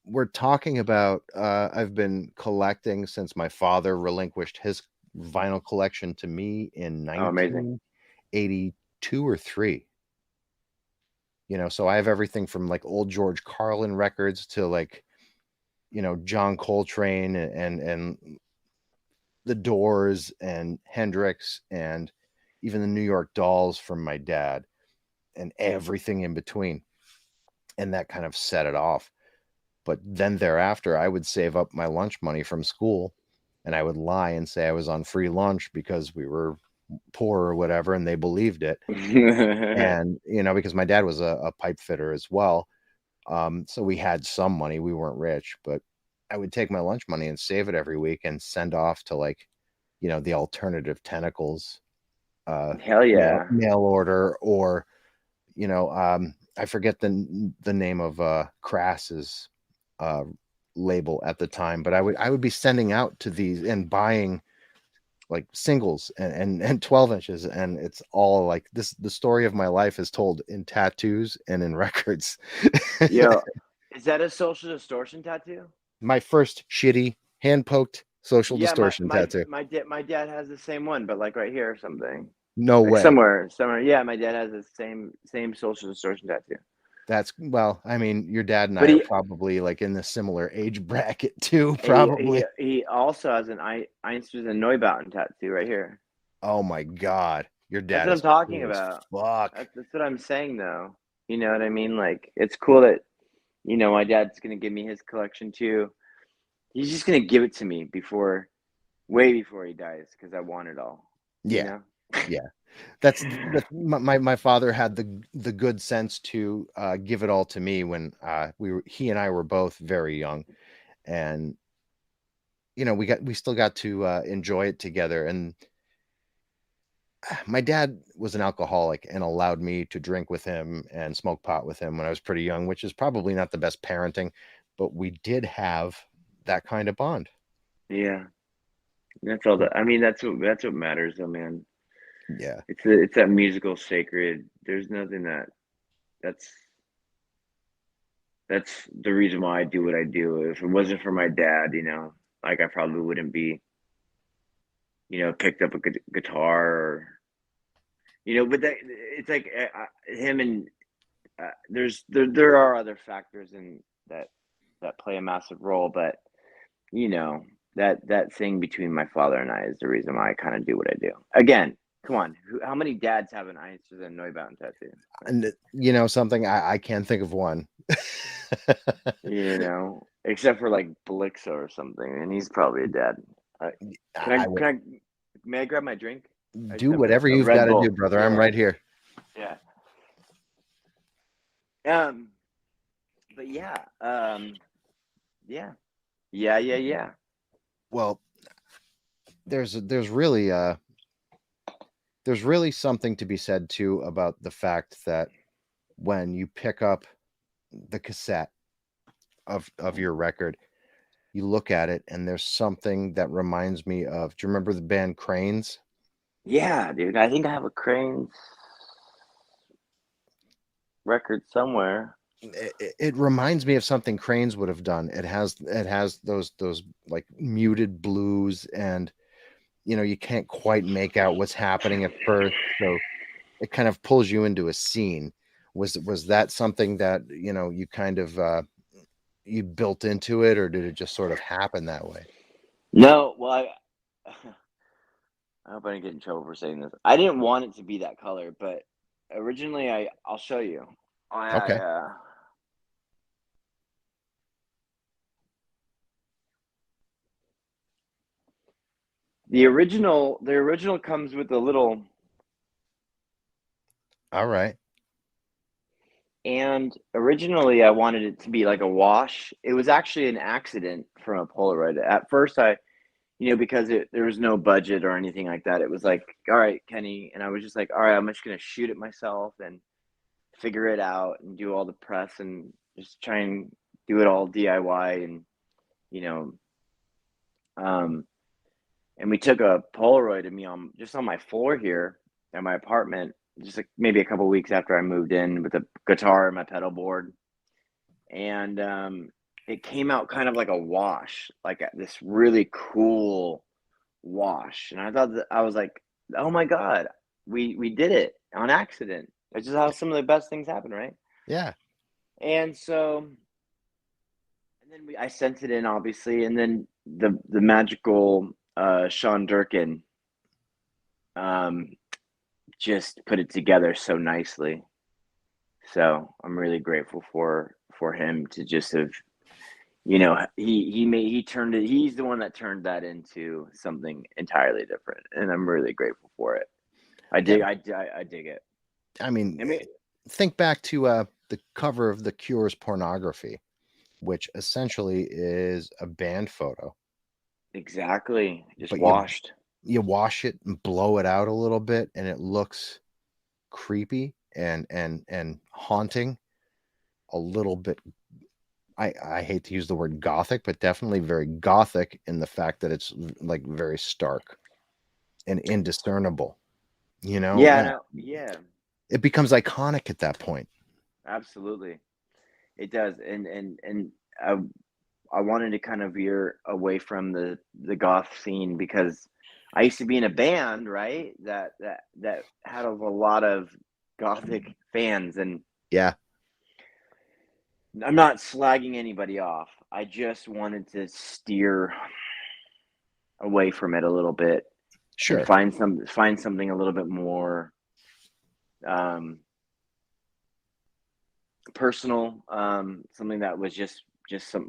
we're talking about. I've been collecting since my father relinquished his vinyl collection to me in Oh, amazing. 1982 or 3. So I have everything from like old George Carlin records to like John Coltrane and the Doors and Hendrix and even the New York Dolls from my dad and everything in between. And that kind of set it off. But then thereafter, I would save up my lunch money from school and I would lie and say I was on free lunch because we were poor or whatever, and they believed it. And, because my dad was a pipe fitter as well. So we had some money. We weren't rich, but I would take my lunch money and save it every week and send off to the alternative tentacles, Hell yeah. mail order, or, I forget the name of Crass's label at the time, but I would be sending out to these and buying like singles and 12 inches, and it's all like this. The story of my life is told in tattoos and in records. Yo, is that a social distortion tattoo? My first shitty hand-poked social Yeah, distortion tattoo. my dad has the same one, but like right here or something. No Like way. somewhere. Yeah, my dad has the same social distortion tattoo. That's, well, I mean, your dad and But I are probably like in the similar age bracket too, probably. He also has an Einstein's and Neubauten tattoo right here. Oh my God. Your dad That's is what I'm talking cool as about. fuck. That's what I'm saying though. You know what I mean? Like it's cool that my dad's gonna give me his collection too. He's just gonna give it to me way before he dies because I want it all. Yeah. Yeah. That's my father had the good sense to give it all to me when he and I were both very young, and we still got to enjoy it together. And my dad was an alcoholic and allowed me to drink with him and smoke pot with him when I was pretty young, which is probably not the best parenting, but we did have that kind of bond. Yeah. That's all that I mean, that's what matters though, man. Yeah. It's that musical sacred. There's nothing that's that's the reason why I do what I do. If it wasn't for my dad, like I probably wouldn't be, picked up a guitar or, but it's like him and there are other factors in that play a massive role, but that thing between my father and I is the reason why I kind of do what I do. Again, come on, how many dads have an Einstein and Neubauten tattoo? And something, I can't think of one. Except for like Blixo or something, and he's probably a dad. May I grab my drink? Do whatever you've got to do, brother. Yeah. I'm right here. Yeah. But yeah. Yeah. Well, there's really something to be said too about the fact that when you pick up the cassette of your record, you look at it and there's something that reminds me of, do you remember the band Cranes? Yeah, dude. I think I have a Cranes record somewhere. It reminds me of something Cranes would have done. It has those like muted blues, and you can't quite make out what's happening at first, so it kind of pulls you into a scene. Was that something that you kind of you built into it, or did it just sort of happen that way? No, well, I hope I didn't get in trouble for saying this. I didn't want it to be that color, but originally I'll show you. Okay. The original comes with a little. All right. And originally I wanted it to be like a wash. It was actually an accident from a Polaroid. At first because there was no budget or anything like that. It was like, all right, Kenny. And I was just like, all right, I'm just going to shoot it myself and figure it out and do all the press and just try and do it all DIY. And, and we took a Polaroid of me just on my floor here at my apartment, just like maybe a couple of weeks after I moved in with a guitar and my pedal board. And, it came out kind of like a wash, like this really cool wash. And I was like, oh my God, we did it on accident. That's just how some of the best things happen, right? Yeah. And then I sent it in, obviously, and then the magical Sean Durkin um, just put it together so nicely. So I'm really grateful for him to just have, he turned it. He's the one that turned that into something entirely different, and I'm really grateful for it. I Yeah, dig it. I mean, I mean, think back to the cover of The Cure's Pornography, which essentially is a band photo, exactly. Just but washed. you wash it and blow it out a little bit, and it looks creepy and haunting, a little bit. I hate to use the word gothic, but definitely very gothic in the fact that it's like very stark and indiscernible. You know, Yeah, no, yeah, it becomes iconic at that point. absolutely. It does, and I I wanted to kind of veer away from the goth scene because I used to be in a band, right? That had a lot of gothic fans, and Yeah, I'm not slagging anybody off. I just wanted to steer away from it a little bit and sure. find something a little bit more um, personal, something that was just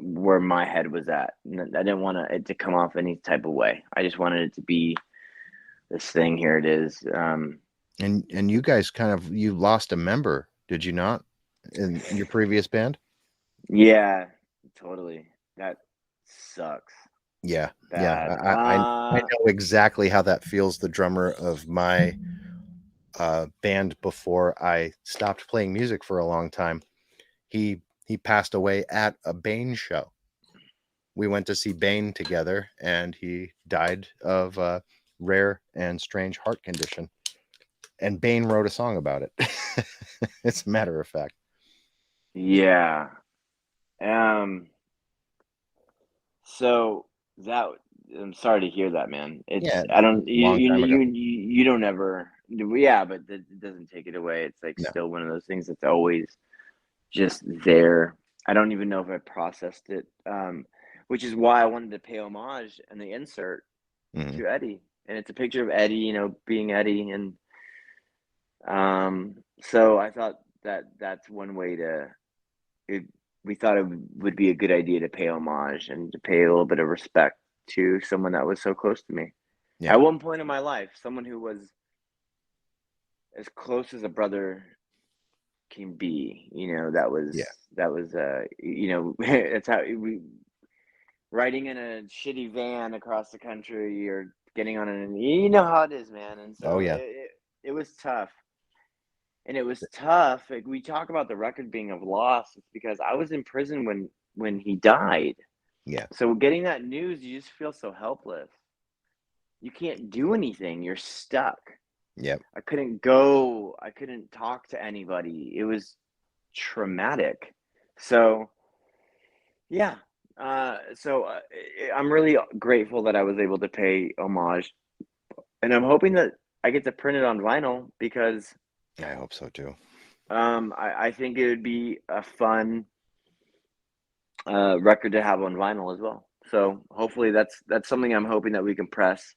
where my head was at. And I didn't want it to come off any type of way. I just wanted it to be this thing. Here it is. And you guys you lost a member, did you not, in your previous band? Yeah, totally. That sucks. Yeah, yeah. Bad. I know exactly how that feels. The drummer of my band before I stopped playing music for a long time, he passed away at a Bane show. We went to see Bane together, and he died of a rare and strange heart condition. And Bane wrote a song about it. It's a matter of fact. Yeah. Um. So that I'm sorry to hear that, man. Yeah, It's I don't a long time ago. you don't ever yeah, but it doesn't take it away. It's like No. still one of those things that's always just there. I don't even know if I processed it. Which is why I wanted to pay homage in the insert Mhm. to Eddie. And it's a picture of Eddie, being Eddie. And so I thought that's one way it, we thought it would be a good idea to pay homage and to pay a little bit of respect to someone that was so close to me. Yeah. At one point in my life, someone who was as close as a brother can be, Yeah. that was it's how we riding in a shitty van across the country or getting on an you know how it is, man. And Oh, so yeah. it was tough. And it was tough. Like, we talk about the record being of loss. It's because I was in prison when he died. Yeah. So getting that news, you just feel so helpless. You can't do anything. You're stuck. Yep. I couldn't go. I couldn't talk to anybody. It was traumatic. So yeah. I'm really grateful that I was able to pay homage, and I'm hoping that I get to print it on vinyl because I hope so too. I think it would be a fun record to have on vinyl as well. So hopefully that's something I'm hoping that we can press.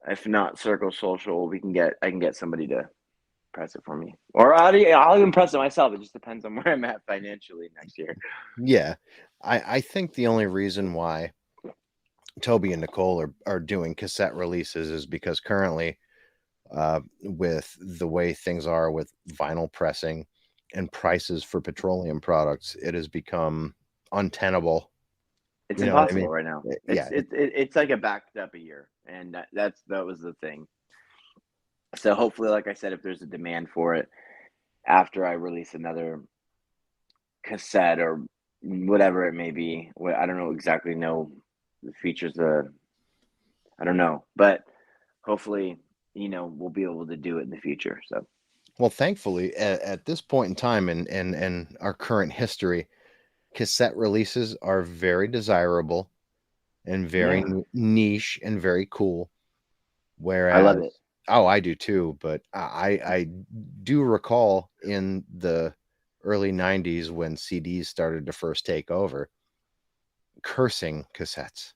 If not Circle Social, I can get somebody to press it for me, or I'll even press it myself. It just depends on where I'm at financially next year. Yeah. I think the only reason why Toby and Nicole are doing cassette releases is because currently, with the way things are with vinyl pressing and prices for petroleum products, it has become untenable. It's You know what I impossible mean? right now. Yeah. It's like a backed up a year, and that was the thing. So hopefully, like I said, if there's a demand for it after I release another cassette or whatever it may be, I don't know exactly know the features. I don't know, but hopefully, we'll be able to do it in the future. So Well, thankfully, at this point in time in our current history, cassette releases are very desirable and very yeah, niche and very cool. I love it. Whereas, oh, I do too, but I do recall in the early 90s when CDs started to first take over, cursing cassettes.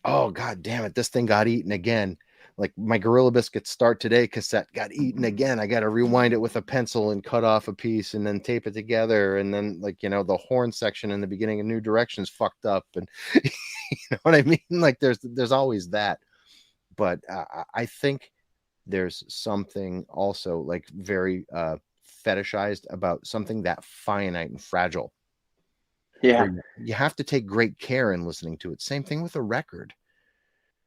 Oh, God damn it. This thing got eaten again. Like my Gorilla Biscuit Start Today cassette got eaten again. I got to rewind it with a pencil and cut off a piece and then tape it together. And then, like, the horn section in the beginning of New Directions fucked up. And you know what I mean? Like there's always that. But I think there's something also like very fetishized about something that finite and fragile. Yeah. You have to take great care in listening to it. Same thing with a record.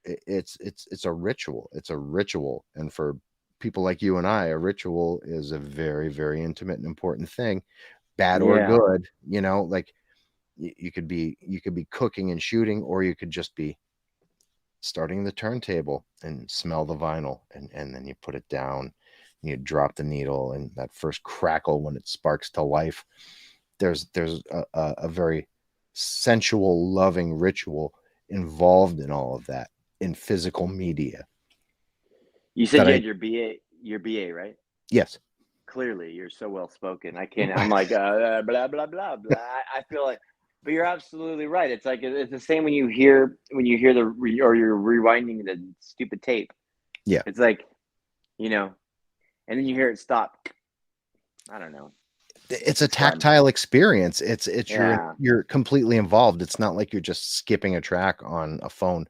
It's a ritual. It's a ritual. And for people like you and I, a ritual is a very, very intimate and important thing, bad or good. Like you could be cooking and shooting, or you could just be starting the turntable and smell the vinyl, and then you put it down and you drop the needle, and that first crackle when it sparks to life. There's a very sensual, loving ritual involved in all of that in physical media. You said you had your BA, right? Yes. Clearly, you're so well spoken. I'm like blah blah blah blah. I feel like, but you're absolutely right. It's like it's the same when you hear or you're rewinding the stupid tape. Yeah. It's like, and then you hear it stop. I don't know. It's a tactile experience. It's Yeah. you're completely involved. It's not like you're just skipping a track on a phone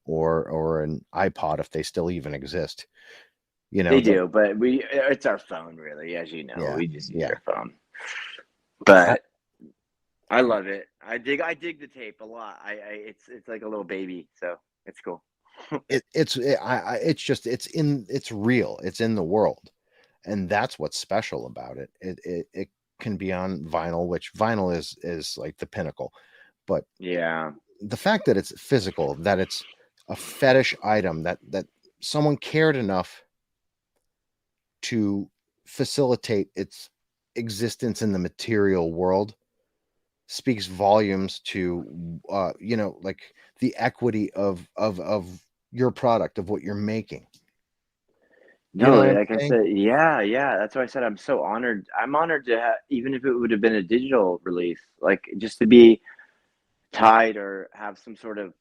or an iPod, if they still even exist. They do, but it's our phone, really, as you know. Yeah, we just use our phone. But I love it. I dig the tape a lot. It's like a little baby, so it's cool. It's real. It's in the world, and that's what's special about it. It can be on vinyl, which vinyl is like the pinnacle, but yeah, the fact that it's physical, that it's a fetish item, that someone cared enough to facilitate its existence in the material world, speaks volumes to like the equity of your product, of what you're making. no, like I said, yeah, that's why I said I'm so honored. I'm honored to have, even if it would have been a digital release, like just to be tied or have some sort of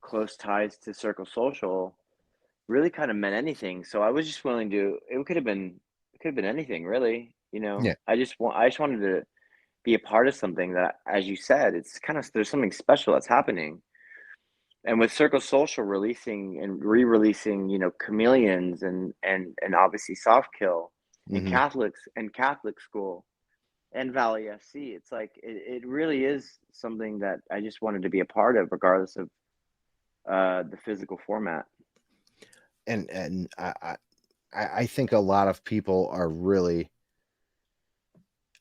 close ties to Circle Social really kind of meant anything. So I was just willing to. It could have been anything, really. Yeah. I just wanted to be a part of something that, as you said, it's kind of, there's something special that's happening. And with Circle Social releasing and re-releasing, Chameleons and obviously Soft Kill and Catholic School and Vali S.C, it's like it really is something that I just wanted to be a part of, regardless of the physical format. And I think a lot of people are really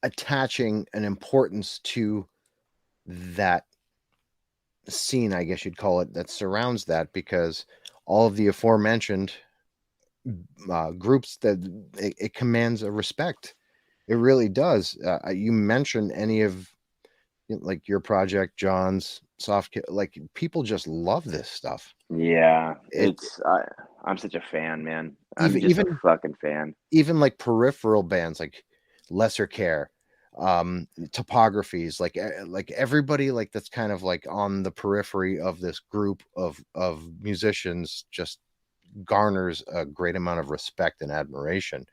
attaching an importance to that scene, I guess you'd call it, that surrounds that, because all of the aforementioned groups, that it commands a respect. It really does. You mentioned any of like your project, John's Soft, like people just love this stuff. Yeah, I'm such a fan, man. I'm just a Even fucking fan. even like peripheral bands like Lesser Care, Topographies, like everybody like that's kind of like on the periphery of this group of musicians just garners a great amount of respect and admiration.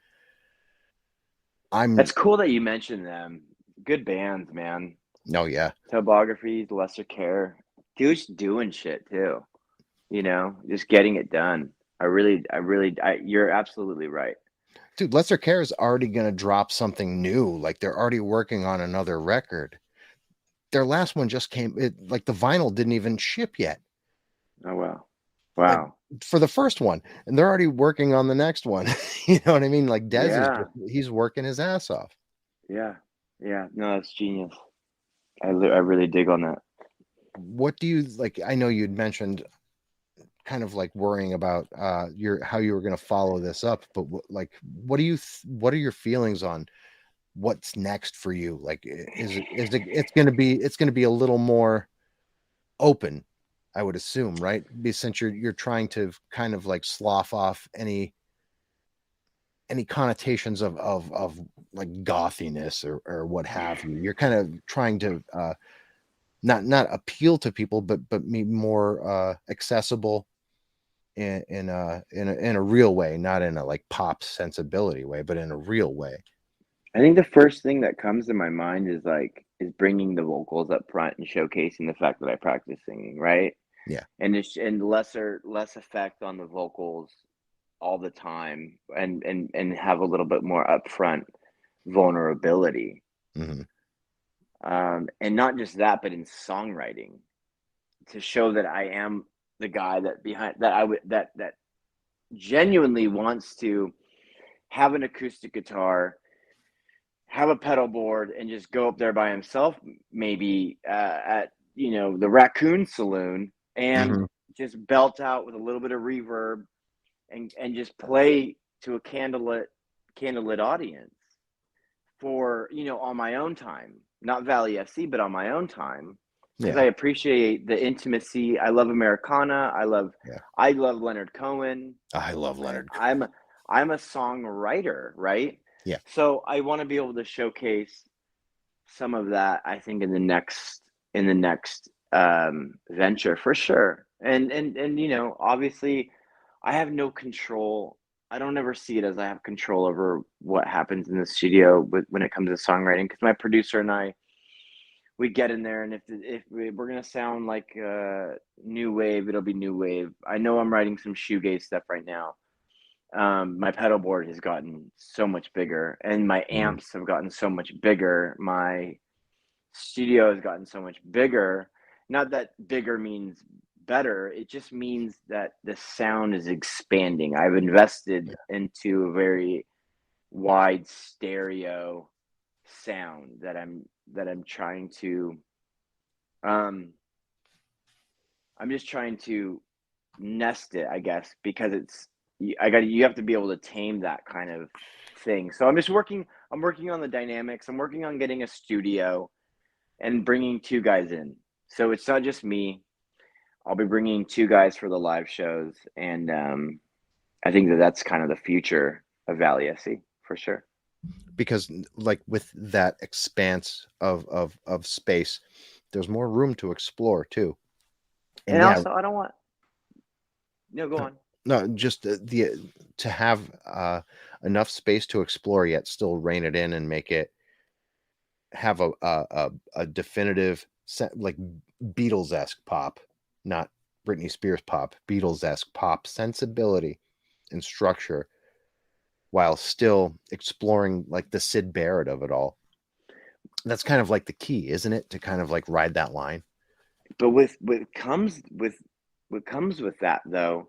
That's cool that you mentioned them. Good bands, man. Oh yeah. Topographies, Lesser Care. Dude's doing shit too. Just getting it done. You're absolutely right. Dude, Lesser Care is already going to drop something new. Like they're already working on another record. Their last one just came, like the vinyl didn't even ship yet. Oh, wow. Like Wow. for the first one, and they're already working on the next one. You know what I mean? Like Dez he's working his ass off. Yeah. Yeah. No, that's genius. I really dig on that. What do you like? I know you'd mentioned kind of like worrying about how you were going to follow this up, but what are your feelings on what's next for you? Like, it's going to be a little more open, I would assume, right? Since you're trying to kind of like slough off any connotations of like gothiness or what have you. You're kind of trying to not appeal to people, but be more accessible in a real way, not in a like pop sensibility way, but in a real way. I think the first thing that comes to my mind is bringing the vocals up front and showcasing the fact that I practice singing, right? Yeah. And less effect on the vocals all the time, and have a little bit more upfront vulnerability. Mm-hmm. And not just that, but in songwriting, to show that I am the guy that genuinely wants to have an acoustic guitar, have a pedal board, and just go up there by himself, maybe at the Raccoon Saloon, and Mm-hmm. just belt out with a little bit of reverb, and just play to a candlelit audience for on my own time, not Vali S.C, but on my own time, because Yeah. I appreciate the intimacy. I love Americana. Yeah. I love Leonard Cohen. I love Leonard. I'm a songwriter, right? Yeah. So I want to be able to showcase some of that, I think, in the next venture, for sure. And obviously, I have no control. I don't ever see it as I have control over what happens in the studio when it comes to songwriting, because my producer and I, we get in there, and if we're gonna sound like new wave, it'll be new wave. I know I'm writing some shoegaze stuff right now. My pedal board has gotten so much bigger, and my Mm-hmm. amps have gotten so much bigger. My studio has gotten so much bigger. Not that bigger means better. It just means that the sound is expanding. I've invested into a very wide stereo sound that I'm trying to I'm just trying to nest it, I guess, because you have to be able to tame that kind of thing. So I'm working on the dynamics. I'm working on getting a studio and bringing two guys in. So it's not just me. I'll be bringing two guys for the live shows, and I think that's kind of the future of Vali S.C, for sure. Because like with that expanse of space, there's more room to explore too. And And yeah, also, I don't want. No, go on. no, just the to have enough space to explore, yet still rein it in and make it have a definitive like Beatles-esque pop, not Britney Spears pop, Beatles-esque pop sensibility and structure, while still exploring like the Syd Barrett of it all. That's kind of like the key, isn't it? To kind of like ride that line. But what comes with that, though,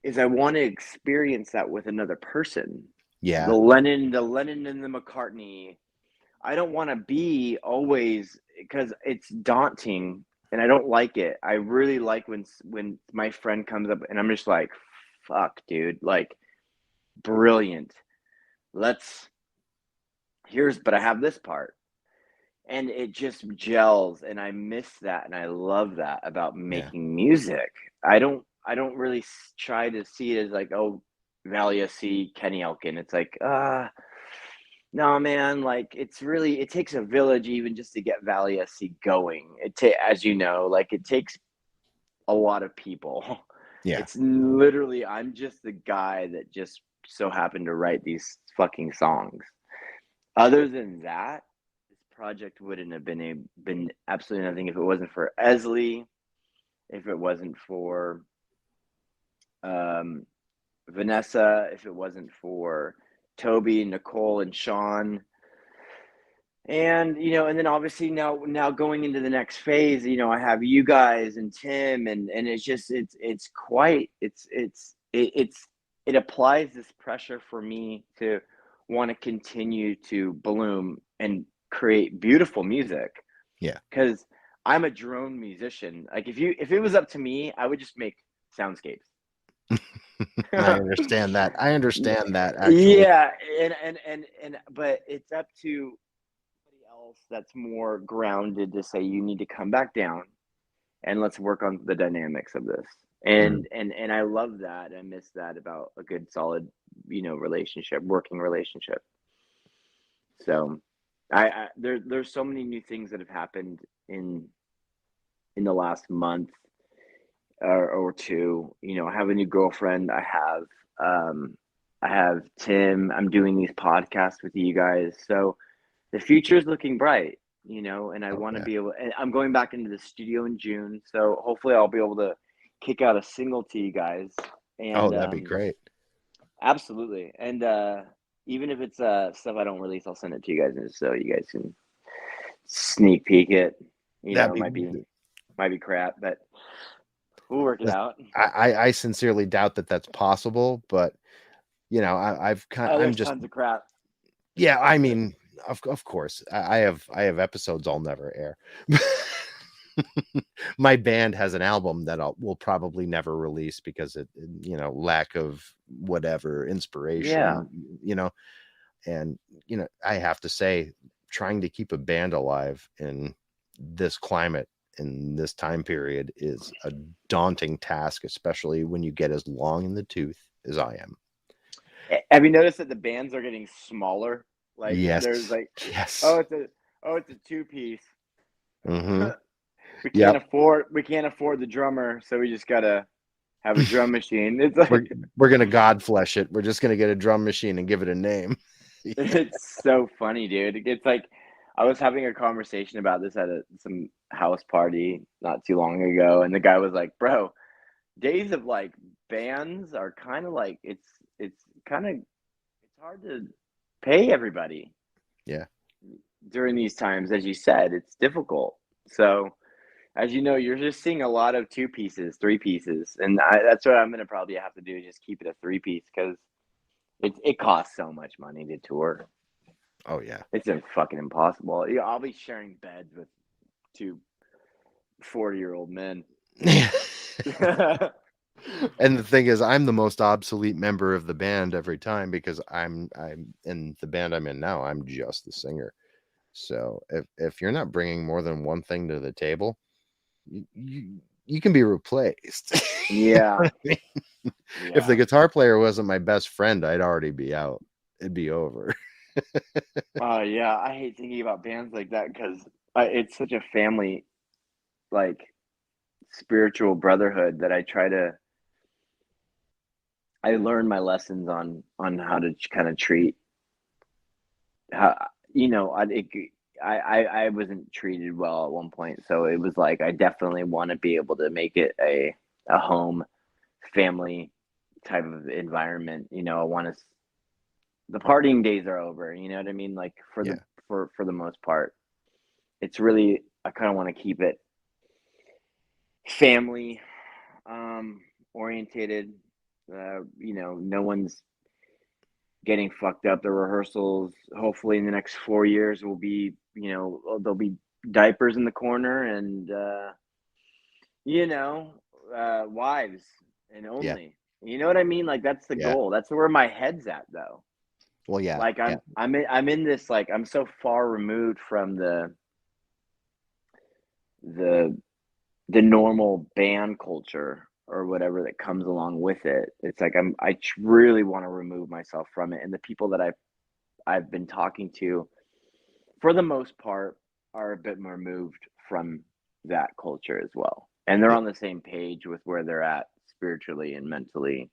is I want to experience that with another person. Yeah. The Lennon and the McCartney. I don't want to be always, because it's daunting and I don't like it. I really like when my friend comes up and I'm just like, fuck, dude, like, brilliant. But I have this part. And it just gels, and I miss that, and I love that about Yeah. making music. I don't really try to see it as like, oh, Vali S.C, Kenny Elkin. It's like, no, man, like, it takes a village even just to get Vali S.C going. As you know, like, it takes a lot of people. Yeah. It's literally, I'm just the guy that just so happened to write these fucking songs. Other than that, this project wouldn't have been absolutely nothing if it wasn't for Esley, if it wasn't for Vanessa, if it wasn't for Toby, Nicole, and Sean. And and then obviously now going into the next phase, I have you guys and Tim, and it's just it applies this pressure for me to want to continue to bloom and create beautiful music, Yeah. because I'm a drone musician. Like, if it was up to me, I would just make soundscapes. I understand that. I understand that actually. Yeah, but it's up to somebody else that's more grounded to say, you need to come back down and let's work on the dynamics of this. Mm. And I love that. I miss that about a good solid, working relationship. So there's so many new things that have happened in the last month or two. You know, I have a new girlfriend. I have Tim. I'm doing these podcasts with you guys. So the future is looking bright, you know, and I Oh want to yeah. be able, and I'm going back into the studio in June. So hopefully I'll be able to kick out a single to you guys. Oh, And that'd be great. absolutely. And even if it's stuff I don't release, I'll send it to you guys, and so you guys can sneak peek it. You know, That'd it be. might be crap, but we'll work it out. I sincerely doubt that that's possible, but you know, Oh, I'm there's just, tons of crap. yeah. I mean, of course, I have episodes I'll never air. My band has an album that will probably never release because you know, lack of whatever Yeah. inspiration, you know, and you know, I have to say, trying to keep a band alive in this climate in this time period is a daunting task, especially when you get as long in the tooth as I am. Have you noticed that the bands are getting smaller? Like Yes. there's like, Yes. oh, it's a two piece. Mm-hmm. We Yep. can't afford the drummer, so we just gotta have a drum machine. It's like We're gonna God flesh it. We're just gonna get a drum machine and give it a name. it's so funny, dude. It's like I was having a conversation about this at some house party not too long ago, and the guy was like, "Bro, days of like bands are kind of like it's kind of it's hard to pay everybody Yeah. during these times, as you said. It's difficult. So, as you know, you're just seeing a lot of two pieces, three pieces, and that's what I'm gonna probably have to do is just keep it a three piece because it costs so much money to tour. Oh yeah. It's fucking impossible. Yeah, I'll be sharing beds with two 40-year-old men. And the thing is, I'm the most obsolete member of the band every time because I'm in the band I'm in now. I'm just the singer. So if you're not bringing more than one thing to the table, you can be replaced. You know Yeah, what I mean? If the yeah. guitar player wasn't my best friend, I'd already be out. It'd be over. Yeah. I hate thinking about bands like that because it's such a family, like spiritual brotherhood that I learn my lessons on how to kind of treat how you know I wasn't treated well at one point, so it was like I definitely want to be able to make it a home family type of environment. You know, I want to the partying days are over. You know what I mean? Like Yeah. for the most part, it's really I kind of want to keep it family orientated. You know, no one's getting fucked up. The rehearsals, hopefully, in the next 4 years, will be, you know, there'll be diapers in the corner and, you know, wives and Yeah. only. You know what I mean? Like that's the Yeah. goal. That's where my head's at, though. Well, yeah. Like Yeah. I'm in this like I'm so far removed from the the normal band culture or whatever that comes along with it. It's like really want to remove myself from it, and the people that I've been talking to, for the most part, are a bit more moved from that culture as well. And they're Yeah. on the same page with where they're at spiritually and mentally.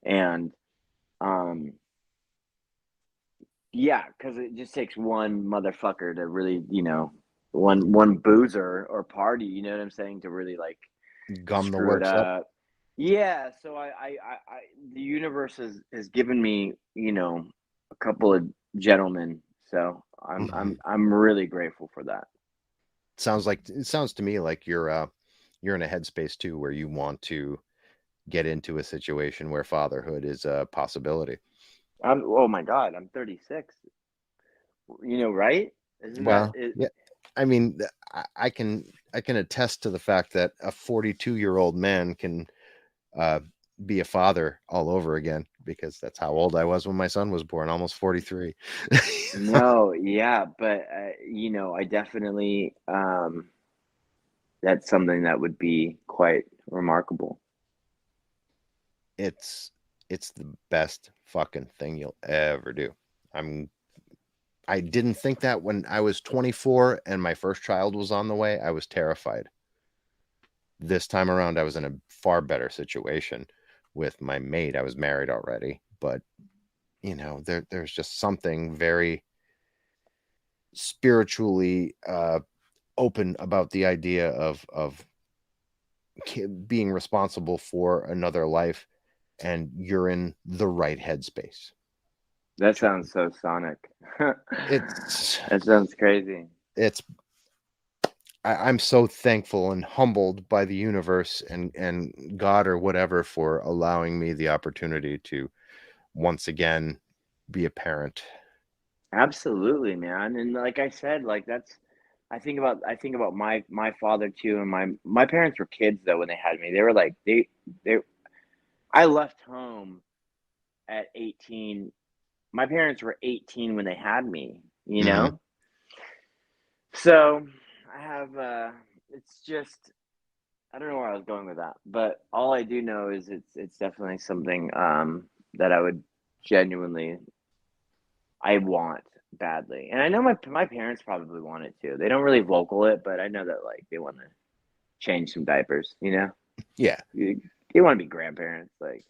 And yeah, because it just takes one motherfucker to really, you know, one boozer or party, you know what I'm saying, to really like Gum the screw it works up. up. Yeah, so the universe has given me, you know, a couple of gentlemen, so Mhm. I'm really grateful for that. It sounds to me like you're in a headspace too where you want to get into a situation where fatherhood is a possibility. Oh my God, I'm 36. You know, right? Isn't that Well, it? yeah. I mean, I can attest to the fact that a 42-year-old man can uh, be a father all over again because that's how old I was when my son was born, almost 43. No, yeah, but you know, I definitely that's something that would be quite remarkable. it's it's the best fucking thing you'll ever do. I'm I didn't think that when I was 24 and my first child was on the way. I was terrified. This time around, I was in a far better situation with my mate. I was married already, but there's just something very spiritually open about the idea of being responsible for another life, and you're in the right headspace. That sounds so sonic. It's That sounds crazy. it's I'm so thankful and humbled by the universe and God or whatever for allowing me the opportunity to once again be a parent. Absolutely, man. And like I said, like that's I think about my father too, and my parents were kids though when they had me. They were like they I left home at 18. My parents were 18 when they had me, you Hmm. know? So I have it's just I don't know where I was going with that, but all I do know is it's definitely something that I would genuinely I want badly. And I know my parents probably want it too. They don't really vocal it, but I know that like they want to change some diapers, you know? Yeah. They want to be grandparents. Like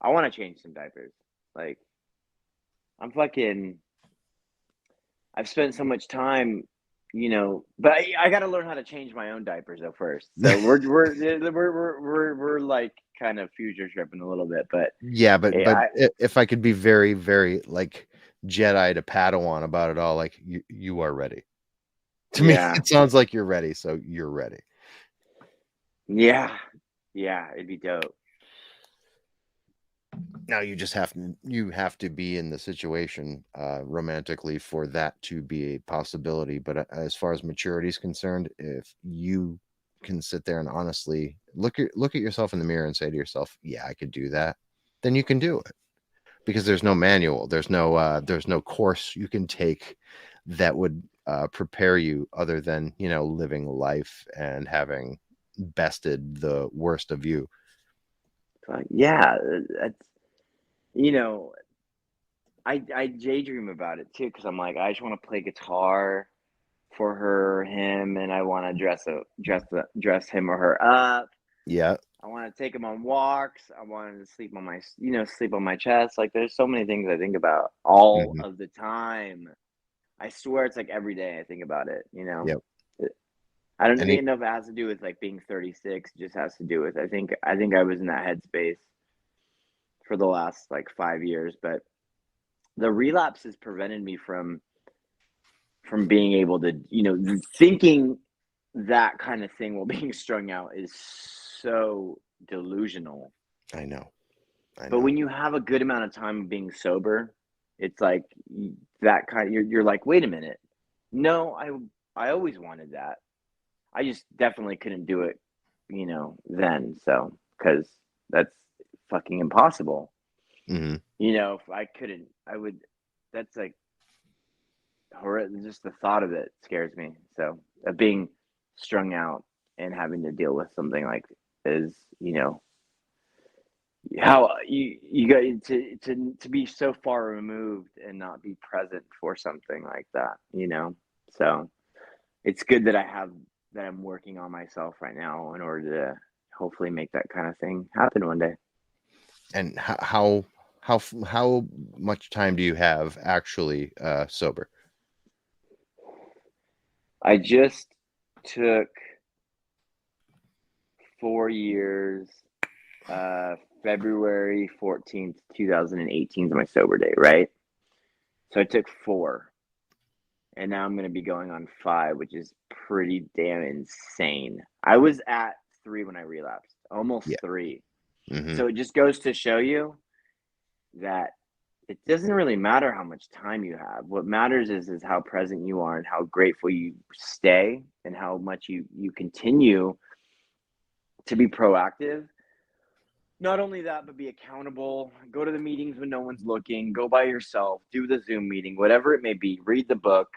I want to change some diapers. Like I'm fucking I've spent so much time, but I got to learn how to change my own diapers though first. So we're like kind of future tripping a little bit, but Yeah, but I if I could be very, very like Jedi to Padawan about it all, like you are ready. To me, yeah it sounds like you're ready, so you're ready. yeah yeah it'd be dope. Now you have to be in the situation romantically for that to be a possibility. But as far as maturity is concerned, if you can sit there and honestly look at yourself in the mirror and say to yourself, "Yeah, I could do that," then you can do it because there's no manual, there's no course you can take that would prepare you other than living life and having bested the worst of you. But yeah, that's you know I daydream about it too because I'm like I just want to play guitar for her, him, and I want to dress him or her up. Yeah. I want to take him on walks. I want to sleep on my chest. Like there's so many things I think about all Hmm. of the time. I swear it's like every day I think about it. Yep. It- I don't Any even know if it has to do with like being 36. It just has to do with I think I was in that headspace for the last like 5 years, but the relapse has prevented me from being able to thinking that kind of thing while being strung out is so delusional. I know. I But know. when you have a good amount of time being sober, it's like that kind of you're like, wait a minute. No, I always wanted that. I just definitely couldn't do it, then. So, because that's fucking impossible. Hmm. If I couldn't, I would. That's like horrible. Just the thought of it scares me. So, being strung out and having to deal with something like is, how you got to be so far removed and not be present for something like that. So it's good that I'm working on myself right now in order to hopefully make that kind of thing happen one day. And how much time do you have actually sober? I just took 4 years. February 14th, 2018 is my sober date, right? So I took 4, and now I'm going to be going on 5, which is pretty damn insane. I was at 3 when I relapsed, almost Yeah. 3. Hmm. So it just goes to show you that it doesn't really matter how much time you have. What matters is how present you are and how grateful you stay and how much you continue to be proactive. Not only that, but be accountable. Go to the meetings when no one's looking. Go by yourself. Do the Zoom meeting, whatever it may be. Read the book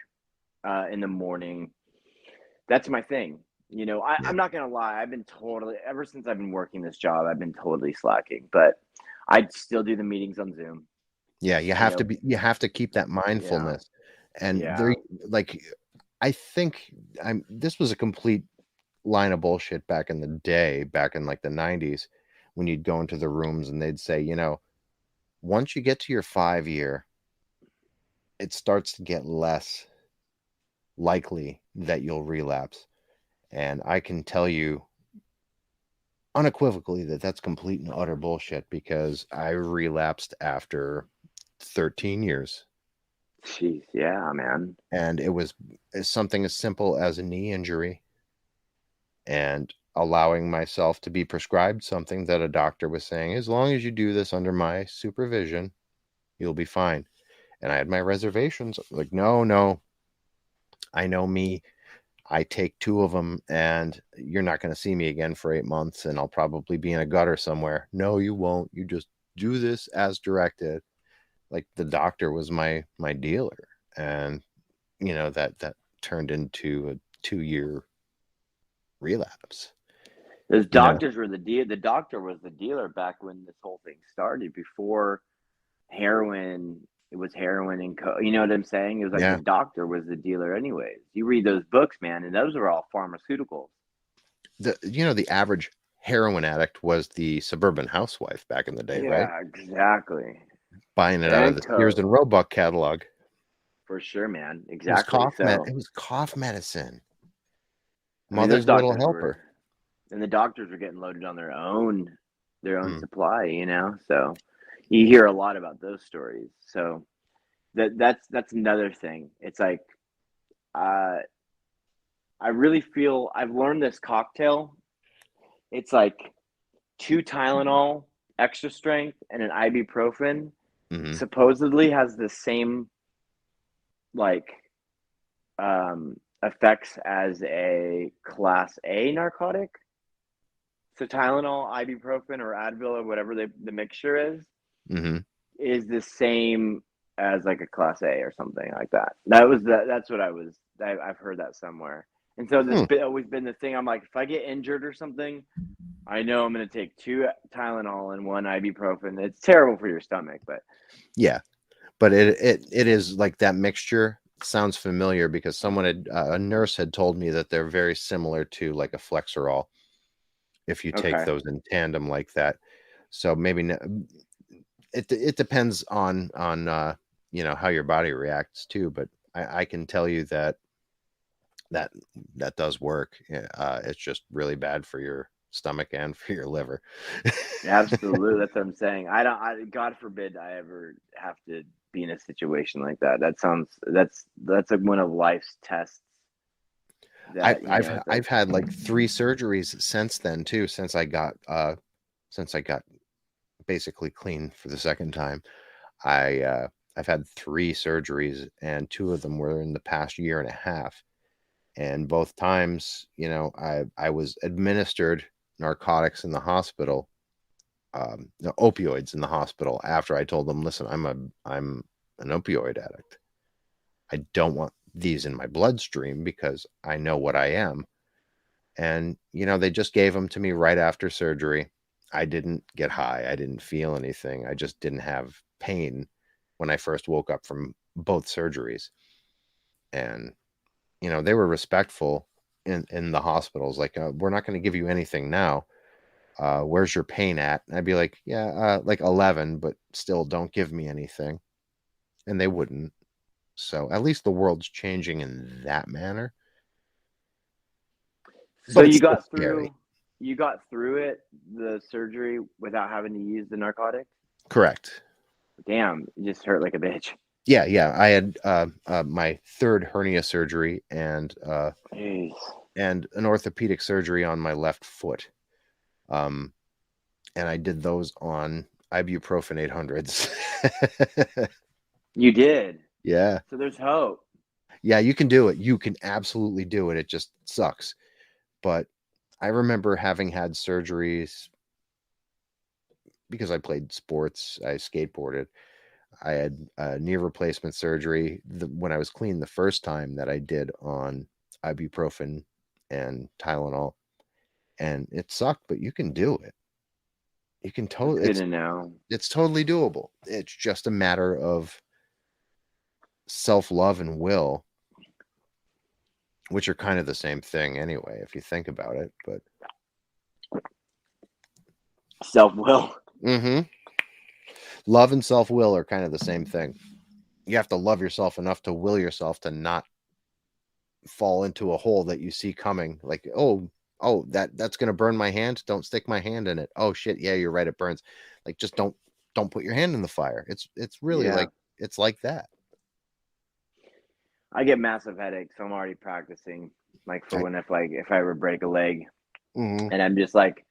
in the morning. That's my thing. Yeah. I'm not gonna lie. I've been totally ever since I've been working this job. I've been totally slacking, but I'd still do the meetings on Zoom. Yeah. You You have to know, be. You have to keep that yeah, mindfulness. And Yeah. they're like, I think this was a complete line of bullshit back in the day, back in like the 90s, when you'd go into the rooms and they'd say, once you get to your 5 year, it starts to get less likely that you'll relapse. And I can tell you unequivocally that that's complete and utter bullshit, because I relapsed after 13 years. Jeez. Yeah, man. And it was something as simple as a knee injury, and allowing myself to be prescribed something that a doctor was saying, as long as you do this under my supervision, you'll be fine. And I had my reservations. Like, no, I know me. I take 2 of them and you're not going to see me again for 8 months, and I'll probably be in a gutter somewhere. No, you won't. You just do this as directed. Like, the doctor was my dealer. And, that turned into a 2-year relapse. Those You know, doctors were the doctor was the dealer back when this whole thing started, before heroin. It was heroin and you know what I'm saying? It was like the yeah. doctor was the dealer anyways. You read those books, man, and those are all pharmaceuticals. The average heroin addict was the suburban housewife back in the day, right? Yeah, exactly. Buying it out of And the Sears and Roebuck catalog. for sure, man. It was Exactly. So, It was cough medicine. I mean, those Mother's little doctors were, helper. and the doctors were getting loaded on their own Mm. supply, So you hear a lot about those stories. So that's another thing. It's like, uh, I really feel I've learned this cocktail. It's like 2 Tylenol, extra strength, and an ibuprofen. Hmm. Supposedly has the same like effects as a class A narcotic. So Tylenol, ibuprofen, or Advil, or whatever the mixture Hmm. is the same as like a class A or something like that. That's what I've heard that somewhere. And so this Hmm. always been the thing. I'm like, if I get injured or something, I know I'm going to take 2 Tylenol and 1 ibuprofen. It's terrible for your stomach, but Yeah, but it is like that mixture sounds familiar, because a nurse had told me that they're very similar to like a Flexerol if you take okay. those in tandem like that. So maybe it depends on how your body reacts too. But I can tell you that that does work. It's just really bad for your stomach and for your liver. Absolutely. That's what I'm saying. God forbid I ever have to be in a situation like that. That's like one of life's tests I've that, I've it's like, I've had like 3 surgeries since then too. Since I got basically clean for the second time. I've had 3 surgeries, and 2 of them were in the past year and a half. And both times, I was administered narcotics in the hospital, no, opioids in the hospital, after I told them, listen, I'm an opioid addict. I don't want these in my bloodstream because I know what I am. And, they just gave them to me right after surgery. I didn't get high. I didn't feel anything. I just didn't have pain when I first woke up from both surgeries. And, they were respectful in the hospitals. Like, we're not going to give you anything now. Where's your pain at? And I'd be like, yeah, like 11, but still don't give me anything. And they wouldn't. So at least the world's changing in that manner, so but it's still scary. you got through it, the surgery, without having to use the narcotics? Correct. Damn, it just hurt like a bitch. Yeah. I had my 3rd hernia surgery, Jeez. and an orthopedic surgery on my left foot. Um, and I did those on ibuprofen 800s. You did. Yeah. So there's hope. Yeah, you can do it. You can absolutely do it. It just sucks. But I remember having had surgeries because I played sports, I skateboarded. I had knee replacement surgery when I was clean the first time, that I did on ibuprofen and Tylenol, and it sucked, but you can do it. You can That's totally good to know. it's totally doable. It's just a matter of self-love and will, which are kind of the same thing anyway, if you think about it. But Self-will. Love and self-will are kind of the same thing. You have to love yourself enough to will yourself to not fall into a hole that you see coming. Like, oh, that's gonna burn my hand. Don't stick my hand in it. Oh shit, yeah, you're right, it burns. Like, just don't put your hand in the fire. It's really Yeah. like, it's like that. I get massive headaches, so I'm already practicing, like for when if I ever break a leg, Mm-hmm. and I'm just like,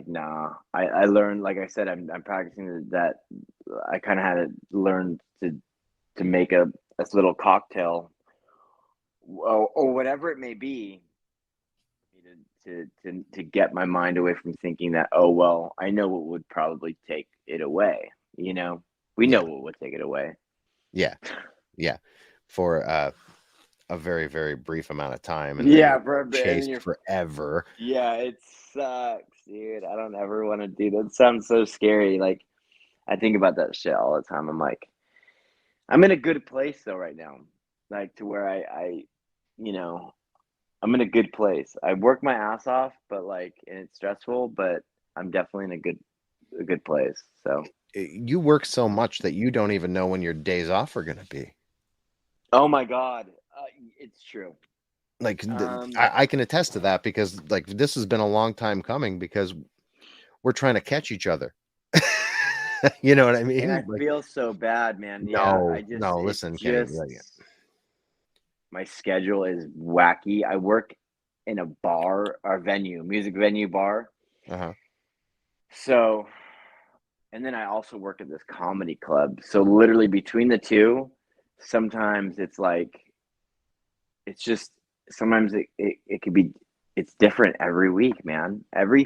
nah. I learned, like I said, I'm practicing that. I kind of had to learn to make a this little cocktail, or whatever it may be, to get my mind away from thinking that, oh well, I know what would probably take it away. You know, we Yeah. know what would take it away. Yeah. Yeah. For a very, very brief amount of time, and then Yeah, you're for a bit, and then chased you're forever. yeah, it sucks, dude. I don't ever want to do that. It sounds so scary. Like, I think about that shit all the time. I'm like, I'm in a good place though right now. Like, to where you know, I'm in a good place. I work my ass off, but like, and it's stressful, but I'm definitely in a good place. So, You work so much that you don't even know when your days off are going to be. oh my God, it's true. Like, Um, I can attest to that, because like this has been a long time coming, because we're trying to catch each other. You know what I and I mean? Like, feel so bad, man. Yeah, no, no, it's listen, Kenny. just my schedule is wacky. I work in a bar or venue, music venue bar. Uh-huh. So, and then I also work at this comedy club. So literally between the two, sometimes it's like, it's just, sometimes it could be, it's different every week, man. Every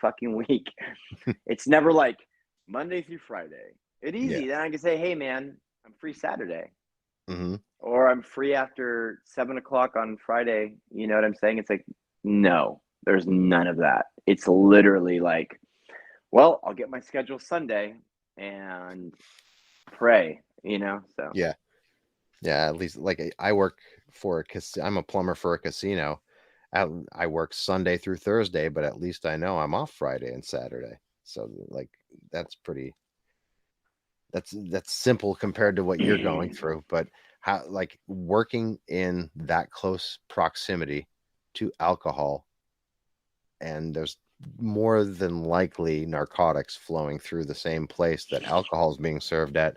fucking week. It's never like Monday through Friday. It's Yeah. easy. Then I can say, hey man, I'm free Saturday. Mm-hmm. Or I'm free after 7 o'clock on Friday. You know what I'm saying? It's like, no, there's none of that. It's literally like, well, I'll get my schedule Sunday and pray, you know? So, Yeah. Yeah. At least, like, I work for I'm a plumber for a casino. I work Sunday through Thursday, but at least I know I'm off Friday and Saturday. So like, that's pretty, that's simple compared to what you're going through. But how, like, working in that close proximity to alcohol, and there's more than likely narcotics flowing through the same place that alcohol is being served at,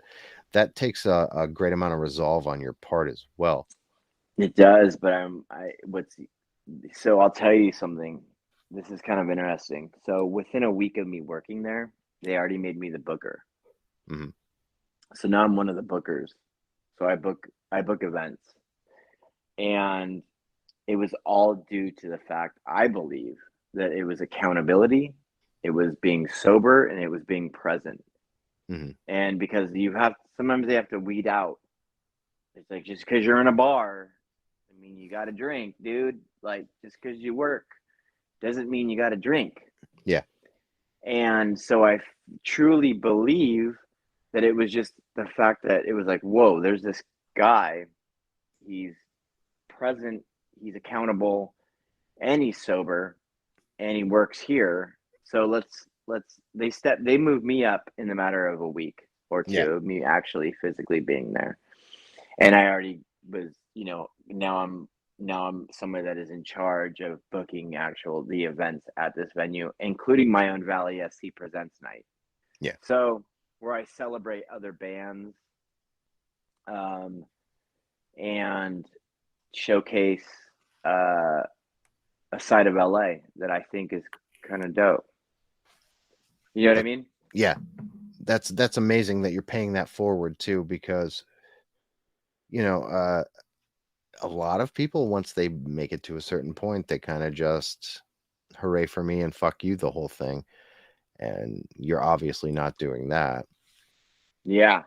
that takes a great amount of resolve on your part as well. it does, but so I'll tell you something. This is kind of interesting. So within a week of me working there, they already made me the booker. Hmm. So now I'm one of the bookers. So I book events. And it was all due to the fact, I believe, that it was accountability, it was being sober, and it was being present. Hmm. And because you have, sometimes they have to weed out. It's like, just because you're in a bar, I mean, you got to drink, dude. Like, just because you work doesn't mean you got to drink. Yeah. And so I truly believe that it was just the fact that it was like, whoa, there's this guy. He's present, he's accountable, and he's sober, and he works here. So they moved me up in the matter of a week or Yeah. two of me actually physically being there. And I already was, now I'm somebody that is in charge of booking the events at this venue, including my own Vali S.C. Presents night. Yeah. So where I celebrate other bands, and showcase uh, a side of LA that I think is kind of dope. You know what I mean? Yeah. That's amazing that you're paying that forward too, because you know, a lot of people, once they make it to a certain point, they kind of just hooray for me and fuck you the whole thing. And you're obviously not doing that. Yeah.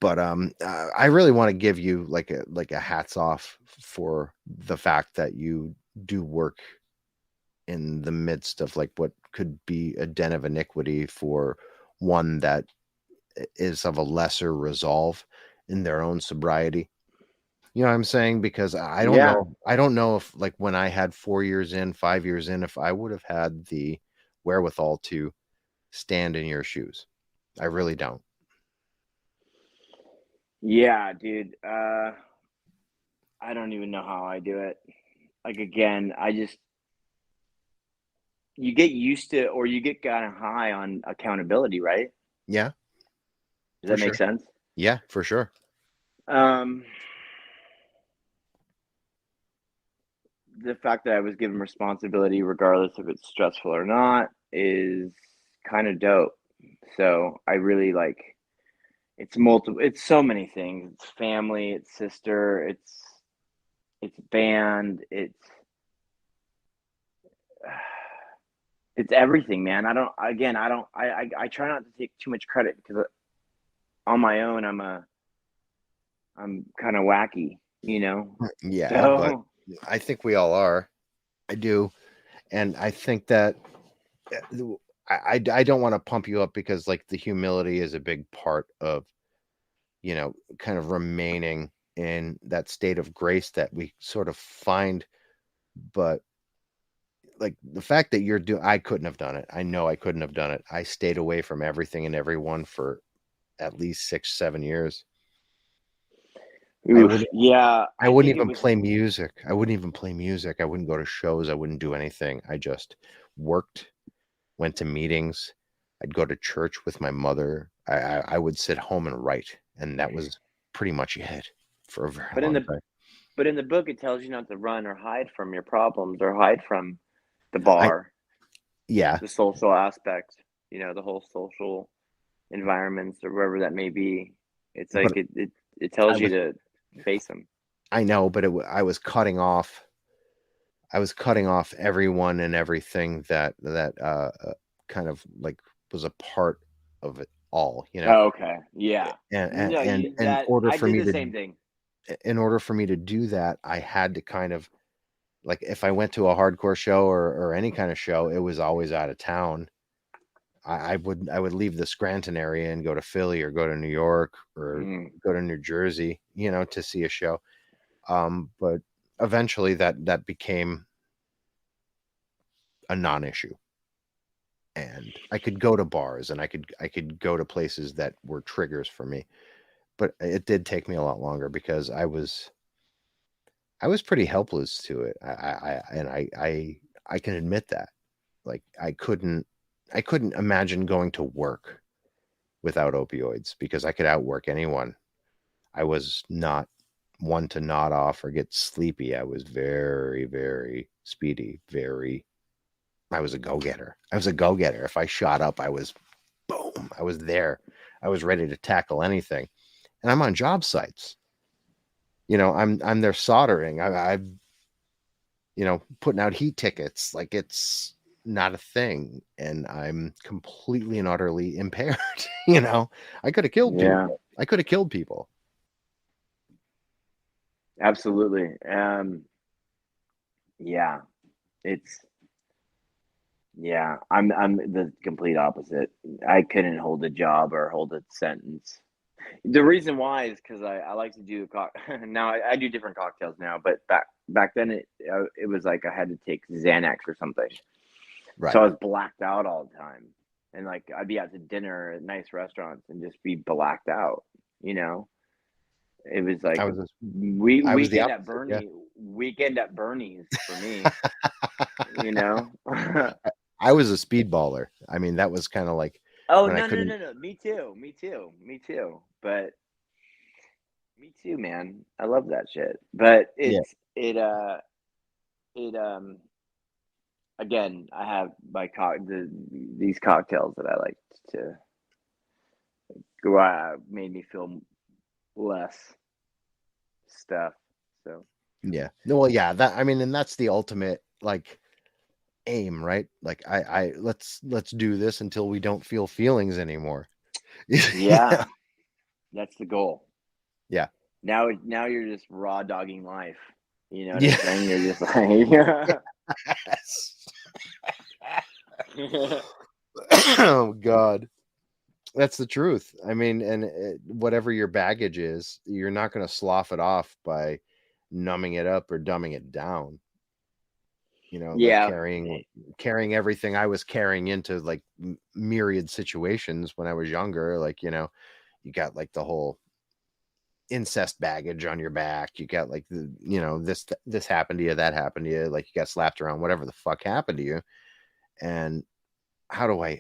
But I really want to give you like a hats off for the fact that you do work in the midst of like what could be a den of iniquity for one that is of a lesser resolve. in their own sobriety. You know what I'm saying? Because I don't Yeah. know. I don't know if, like, when I had 4 years in, 5 years in, if I would have had the wherewithal to stand in your shoes. I really don't. Yeah, dude. I don't even know how I do it. Like, again, you get used to, or you get kind of high on accountability, right? Yeah, Does for that make sure. sense? Yeah, for sure. Um, the fact that I was given responsibility, regardless if it's stressful or not, is kind of dope. So I really like, it's multiple, it's so many things. It's family, it's sister, it's band, it's everything, man. I try not to take too much credit because on my own, I'm kind of wacky, you know? Yeah, but So, I think we all are. I do. And I think that I don't want to pump you up because, like, the humility is a big part of, kind of remaining in that state of grace that we sort of find. But, like, the fact that I couldn't have done it. I know I couldn't have done it. I stayed away from everything and everyone for at least 6, 7 years. I oof, wouldn't yeah, I I wouldn't think it even was, play music. I wouldn't even play music. I wouldn't go to shows. I wouldn't do anything. I just worked, went to meetings. I'd go to church with my mother. I would sit home and write, and that was pretty much it for a very but in long the time. but in the book, it tells you not to run or hide from your problems or hide from the I bar, Yeah, the social aspect, the whole social environments or wherever that may be. It's but like it I tells you was to face them. I know, but I was cutting off. I was cutting off everyone and everything that kind of, like, was a part of it all. Oh, okay, yeah. And No, and you in that order I for did me the to same thing. do that, I had to kind of, like, if I went to a hardcore show or any kind of show, it was always out of town. I would leave the Scranton area and go to Philly or go to New York or Mm, go to New Jersey, to see a show. But eventually that became a non-issue, and I could go to bars and I could go to places that were triggers for me. But it did take me a lot longer because I was pretty helpless to it. I can admit that. Like, I couldn't imagine going to work without opioids because I could outwork anyone. I was not one to nod off or get sleepy. I was very, very speedy. I was a go-getter. I was a go-getter. If I shot up, I was boom. I was there. I was ready to tackle anything. And I'm on job sites. I'm there soldering. I'm putting out heat tickets. Like, it's not a thing. And I'm completely and utterly impaired. I could have killed yeah, people. I could have killed people. absolutely. Yeah, it's I'm the complete opposite. I couldn't hold a job or hold a sentence. The reason why is because I like to do now I do different cocktails now, but back then it was like I had to take Xanax or something, so Right. I was blacked out all the time, and like I'd be out to dinner at nice restaurants and just be blacked out. You know, it was I like was I was the weekend at opposite. Yeah. Bernie's for me. You know. I was a speedballer. I mean, that was kind of like Oh, when I no, no, couldn't. no, no. Me too. Me too. Me too. But me too, man. I love that shit. But Yeah. it again, I have these cocktails that I like to made me feel less stuff. So, Yeah. No, well, yeah, I mean, and that's the ultimate, like, aim, right? Like, let's do this until we don't feel feelings anymore. yeah, that's the goal. Yeah. Now you're just raw dogging life. You know what I'm Yeah. saying? You're just like Yes. Oh God. That's the truth. I mean, and whatever your baggage is, you're not going to slough it off by numbing it up or dumbing it down. You know, like Yeah. carrying everything I was carrying into like myriad situations when I was younger. Like, you know, you got like the whole incest baggage on your back. You got like the, you know, this happened to you, that happened to you. Like you got slapped around, whatever the fuck happened to you. And how do I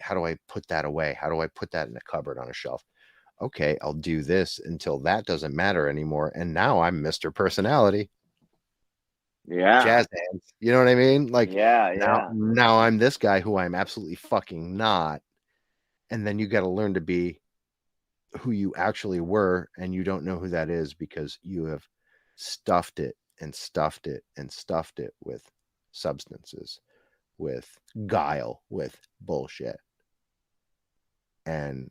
put that away? How do I put that in a cupboard on a shelf? Okay, I'll do this until that doesn't matter anymore. And now I'm Mr. Personality. Yeah. Jazz hands. You know what I mean? Like Yeah. now I'm this guy who I'm absolutely fucking not. And then you got to learn to be who you actually were, and you don't know who that is because you have stuffed it and stuffed it and stuffed it with substances, with guile, with bullshit. And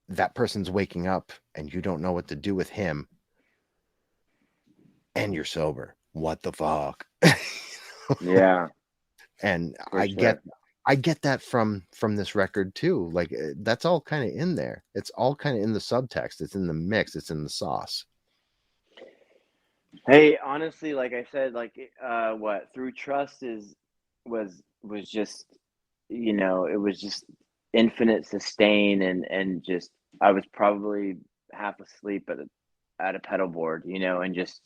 that person's waking up and you don't know what to do with him, and you're sober. What the fuck? Yeah. And For I sure. get that from this record too. Like that's all kind of in there. It's all kind of in the subtext. It's in the mix. It's in the sauce. Hey, honestly, like I said, like what Through Trust was just, you know, it was just infinite sustain, and just I was probably half asleep at a pedal board, you know, and just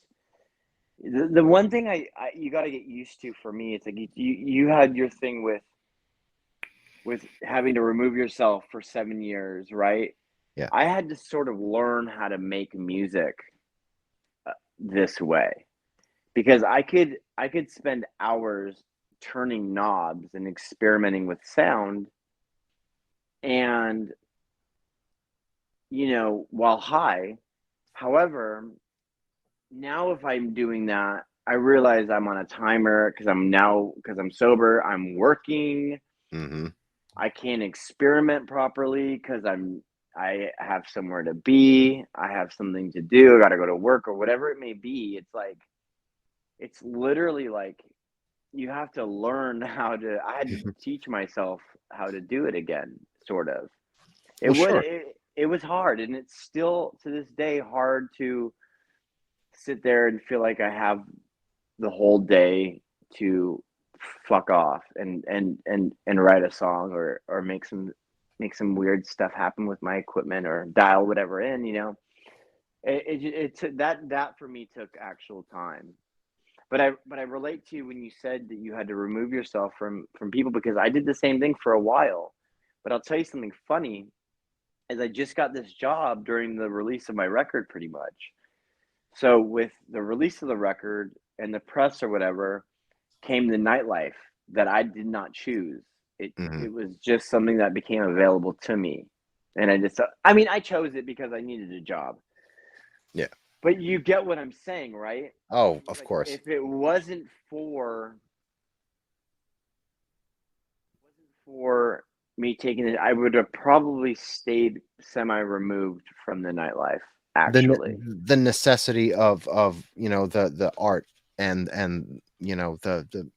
the one thing I you got to get used to for me, it's like you had your thing with having to remove yourself for 7 years, right? Yeah. I had to sort of learn how to make music this way, because I could spend hours turning knobs and experimenting with sound, and you know, while high. However, now if I'm doing that, I realize I'm on a timer because I'm sober, I'm working. Mm-hmm. I can't experiment properly because I have somewhere to be, I have something to do, I got to go to work or whatever it may be. It's like it's literally like you have to learn how to. I had to teach myself how to do it again, sort of. It Well, would sure. it was hard, and it's still to this day hard to sit there and feel like I have the whole day to fuck off and write a song, or make some weird stuff happen with my equipment, or dial whatever in, you know. It took that for me took actual time. But I relate to you when you said that you had to remove yourself from people, because I did the same thing for a while. But I'll tell you something funny, is I just got this job during the release of my record, pretty much. So with the release of the record and the press or whatever, came the nightlife that I did not choose. Mm-hmm. It was just something that became available to me. And I mean, I chose it because I needed a job. Yeah. But you get what I'm saying, right? Oh, It's of like course. if it wasn't for me taking it, I would have probably stayed semi removed from the nightlife, actually. The necessity of you know the art and you know the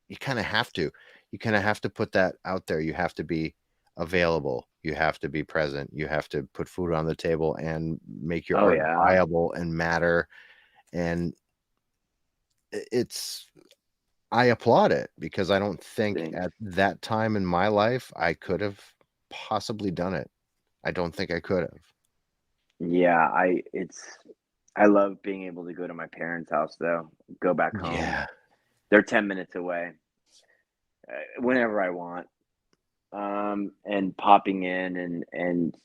you kind of have to put that out there. You have to be available, you have to be present, you have to put food on the table and make your Oh art yeah. viable and matter. And it's I applaud it, because I don't think Thanks. at that time in my life I could have possibly done it. I don't think I could have. Yeah, I love being able to go to my parents' house though, go back home. Yeah. They're 10 minutes away, whenever I want. And popping in and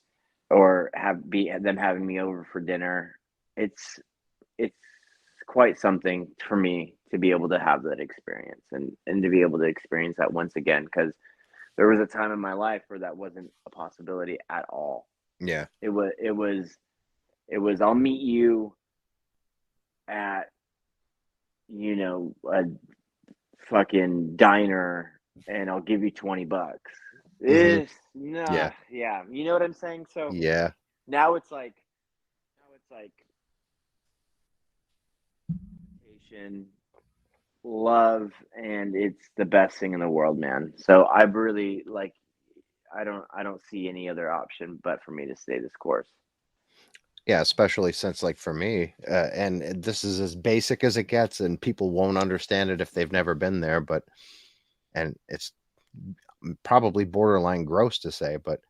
or have be them having me over for dinner. It's it's quite something for me to be able to have that experience, and to be able to experience that once again, because there was a time in my life where that wasn't a possibility at all. Yeah. It was I'll meet you at, you know, a fucking diner and I'll give you $20. Hmm. Nah, Yeah. yeah, you know what I'm saying? So Yeah. now it's like patient, love, and it's the best thing in the world, man. So I really like I don't see any other option but for me to stay this course. Yeah, especially since, like, for me, and this is as basic as it gets, and people won't understand it if they've never been there, but and it's probably borderline gross to say, but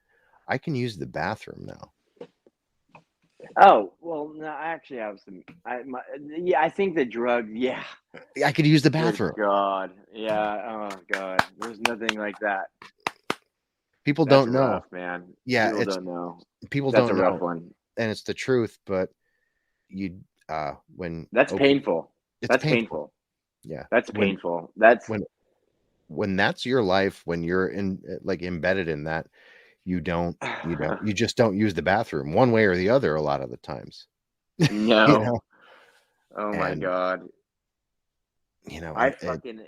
I can use the bathroom now. Oh, well, no, I actually have some. Yeah, I think the drug. Yeah. I could use the Good bathroom. God. Yeah. Oh God. There's nothing like that. People That's don't know. rough, man. Yeah, People it's don't know. people That's don't a rough know, one. and it's the truth. But when That's painful. it's That's painful. painful. Yeah, That's when painful. That's when that's your life, when you're in like embedded in that, you just don't use the bathroom one way or the other a lot of the times. no. You know, Oh my and God. and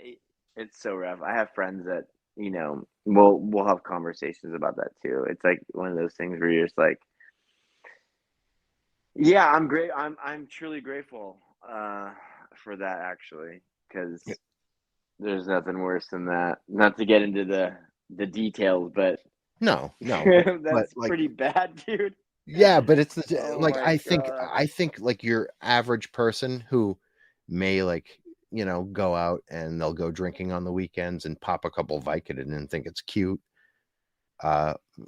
It's so rough. I have friends that, we'll have conversations about that too. It's like one of those things where you're just like, yeah, I'm great. I'm truly grateful for that actually, because there's nothing worse than that. Not to get into the details, but no, but that's like, pretty bad, dude. yeah, but it's Oh like, my God. I think like your average person who may, like, go out and they'll go drinking on the weekends and pop a couple Vicodin and think it's cute.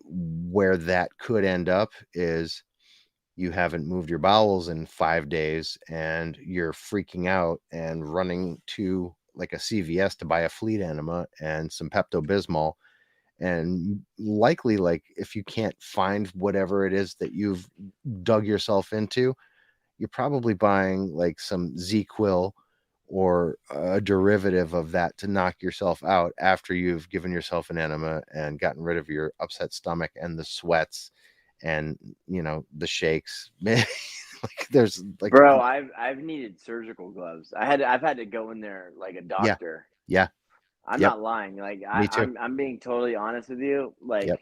Where that could end up is you haven't moved your bowels in 5 days and you're freaking out and running to like a CVS to buy a fleet enema and some Pepto-Bismol. And likely, like, if you can't find whatever it is that you've dug yourself into, you're probably buying like some Z-Quil or a derivative of that to knock yourself out after you've given yourself an enema and gotten rid of your upset stomach and the sweats and the shakes. Like, there's like, Bro, I've needed surgical gloves. I've had to go in there like a yeah, doctor. yeah, I'm yep, not lying. Like me too. I'm being totally honest with you. Like Yep.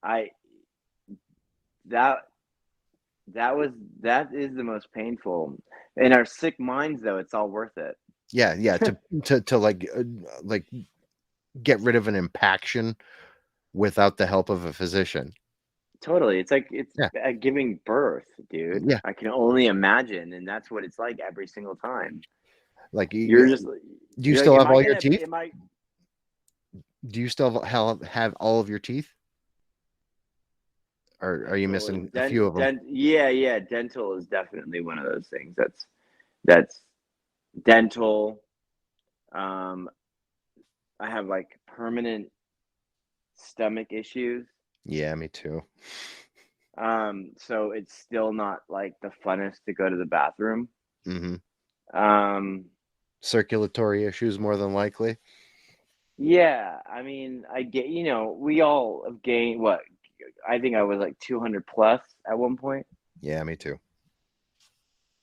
I that that is the most painful. In our sick minds though, it's all worth it. Yeah, to like get rid of an impaction without the help of a physician. Totally. It's like it's Yeah, giving birth, dude. yeah. I can only imagine, and that's what it's like every single time. Like, You're just do you you're like, still am have I all your gonna teeth? am I Do you still have all of your teeth? Or are you totally missing a few of them? yeah, dental is definitely one of those things. That's dental. Um I have like permanent stomach issues. Yeah, me too. So it's still not like the funnest to go to the bathroom. Hmm. Um, Circulatory issues, more than likely. yeah, I mean, I get, we all have gained what I think I was like 200 plus at one point. Yeah, me too.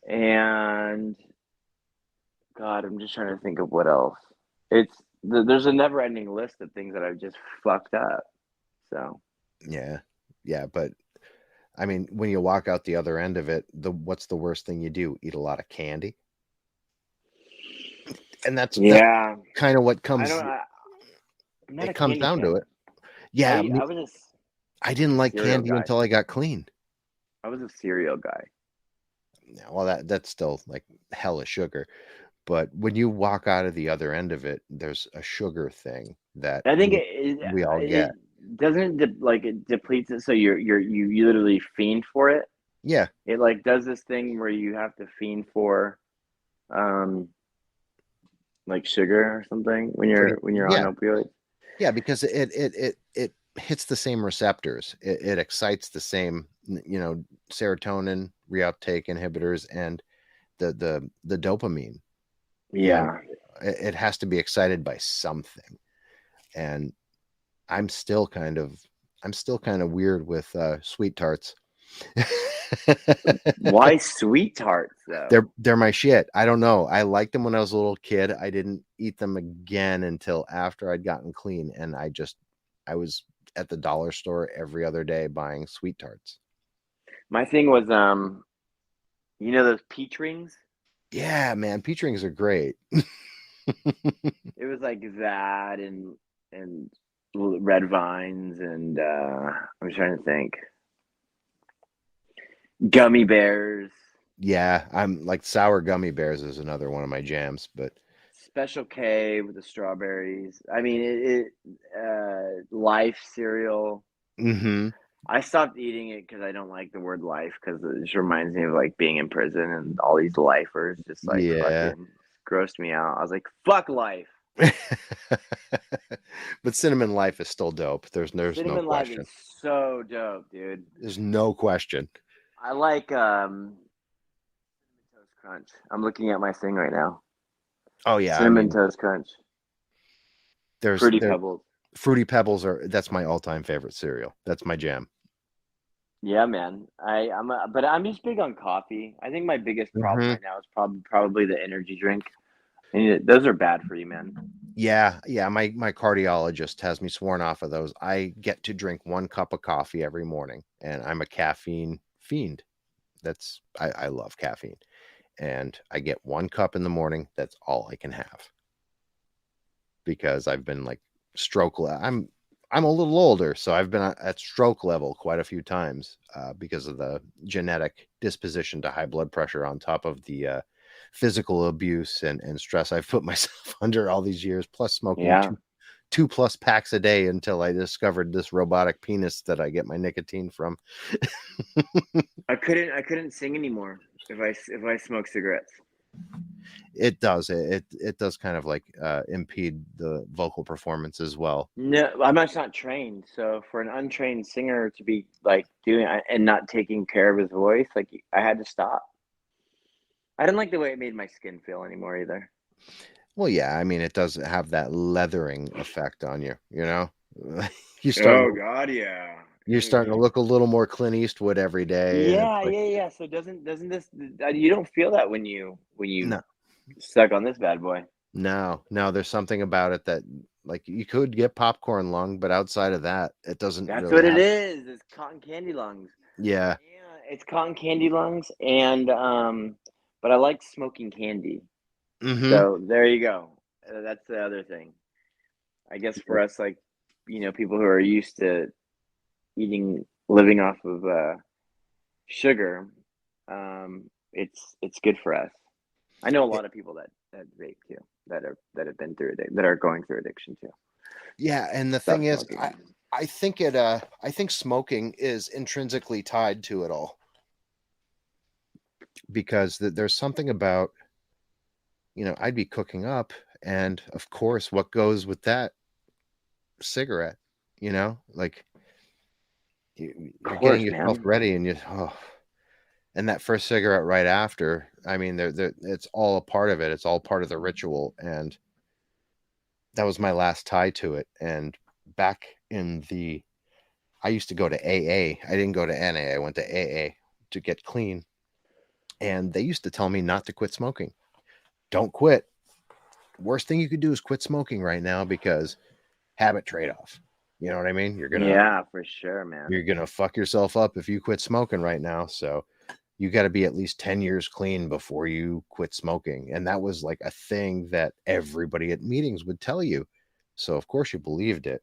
And God, I'm just trying to think of what else. There's a never ending list of things that I've just fucked up. So, Yeah, but I mean, when you walk out the other end of it, what's the worst thing you do? Eat a lot of candy, and that's yeah, kind of what I comes. don't, I'm not It a comes candy down to fan. it. Yeah, I was I didn't a like cereal candy guy. until I got clean. I was a cereal guy. Yeah, well, that's still like hella sugar. But when you walk out of the other end of it, there's a sugar thing that I think we all get. doesn't it depletes it, so you literally fiend for it. Yeah, It like does this thing where you have to fiend for, um, like sugar or something when you're on yeah, opioids. yeah, because it hits the same receptors. It excites the same, serotonin reuptake inhibitors and the dopamine. And Yeah, it has to be excited by something. And I'm still kind of weird with sweet tarts. why sweet tarts though? They're my shit. I don't know. I liked them when I was a little kid. I didn't eat them again until after I'd gotten clean, and I was at the dollar store every other day buying sweet tarts. My thing was those peach rings. Yeah, man, peach rings are great. It was like that and red vines, and I'm trying to think. Gummy bears. Yeah, I'm like sour gummy bears is another one of my jams, but Special K with the strawberries. I mean, Life cereal. mm-hmm. I stopped eating it because I don't like the word life, because it just reminds me of like being in prison and all these lifers just like Yeah. fucking grossed me out. I was like, fuck life. But Cinnamon Life is still dope. There's no Cinnamon Life question. is so dope, dude. There's no question. I like Cinnamon Toast Crunch. I'm looking at my thing right now. Oh yeah, I Cinnamon mean, Toast Crunch. there's Fruity there Pebbles. Fruity Pebbles that's my all-time favorite cereal. That's my jam. Yeah, man. But I'm just big on coffee. I think my biggest problem Mm-hmm. right now is probably the energy drink. And those are bad for you, man. Yeah, yeah. My cardiologist has me sworn off of those. I get to drink 1 cup of coffee every morning, and I'm a caffeine fiend. I love caffeine, and I get 1 cup in the morning. That's all I can have because I've been like I'm a little older, so I've been at stroke level quite a few times because of the genetic disposition to high blood pressure on top of the physical abuse and stress I've put myself under all these years, plus smoking Yeah. two plus packs a day until I discovered this robotic penis that I get my nicotine from. I couldn't sing anymore if I smoke cigarettes. It does it does kind of like impede the vocal performance as well. No, I'm actually not trained. So for an untrained singer to be like doing and not taking care of his voice, like I had to stop. I didn't like the way it made my skin feel anymore either. Well, yeah, I mean, it does have that leathering effect on you, you know? You start Oh God, yeah. you're starting to look a little more Clint Eastwood every day, and it's Yeah, like, yeah, yeah. So doesn't this you don't feel that when you no, suck on this bad boy? no, there's something about it that like you could get popcorn lung, but outside of that, it doesn't That's really what it have. is. It's cotton candy lungs. Yeah. Yeah, it's cotton candy lungs, and but I like smoking candy. Mm-hmm. So there you go. That's the other thing. I guess for us, like people who are used to living off of sugar, it's good for us. I know a lot of people that vape too, that have been through it, that are going through addiction too. Yeah, and the Stop thing is, smoking. I think smoking is intrinsically tied to it all because there's something about, I'd be cooking up, and of course, what goes with that cigarette, like Of you're getting course, yourself man. ready, and and that first cigarette right after. I mean, it's all a part of it. It's all part of the ritual, and that was my last tie to it. And back in I used to go to AA. I didn't go to NA. I went to AA to get clean, and they used to tell me not to quit smoking. Don't quit. Worst thing you could do is quit smoking right now because habit trade-off. You know what I mean? Yeah, for sure, man. You're gonna fuck yourself up if you quit smoking right now. So you got to be at least 10 years clean before you quit smoking. And that was like a thing that everybody at meetings would tell you. So of course you believed it.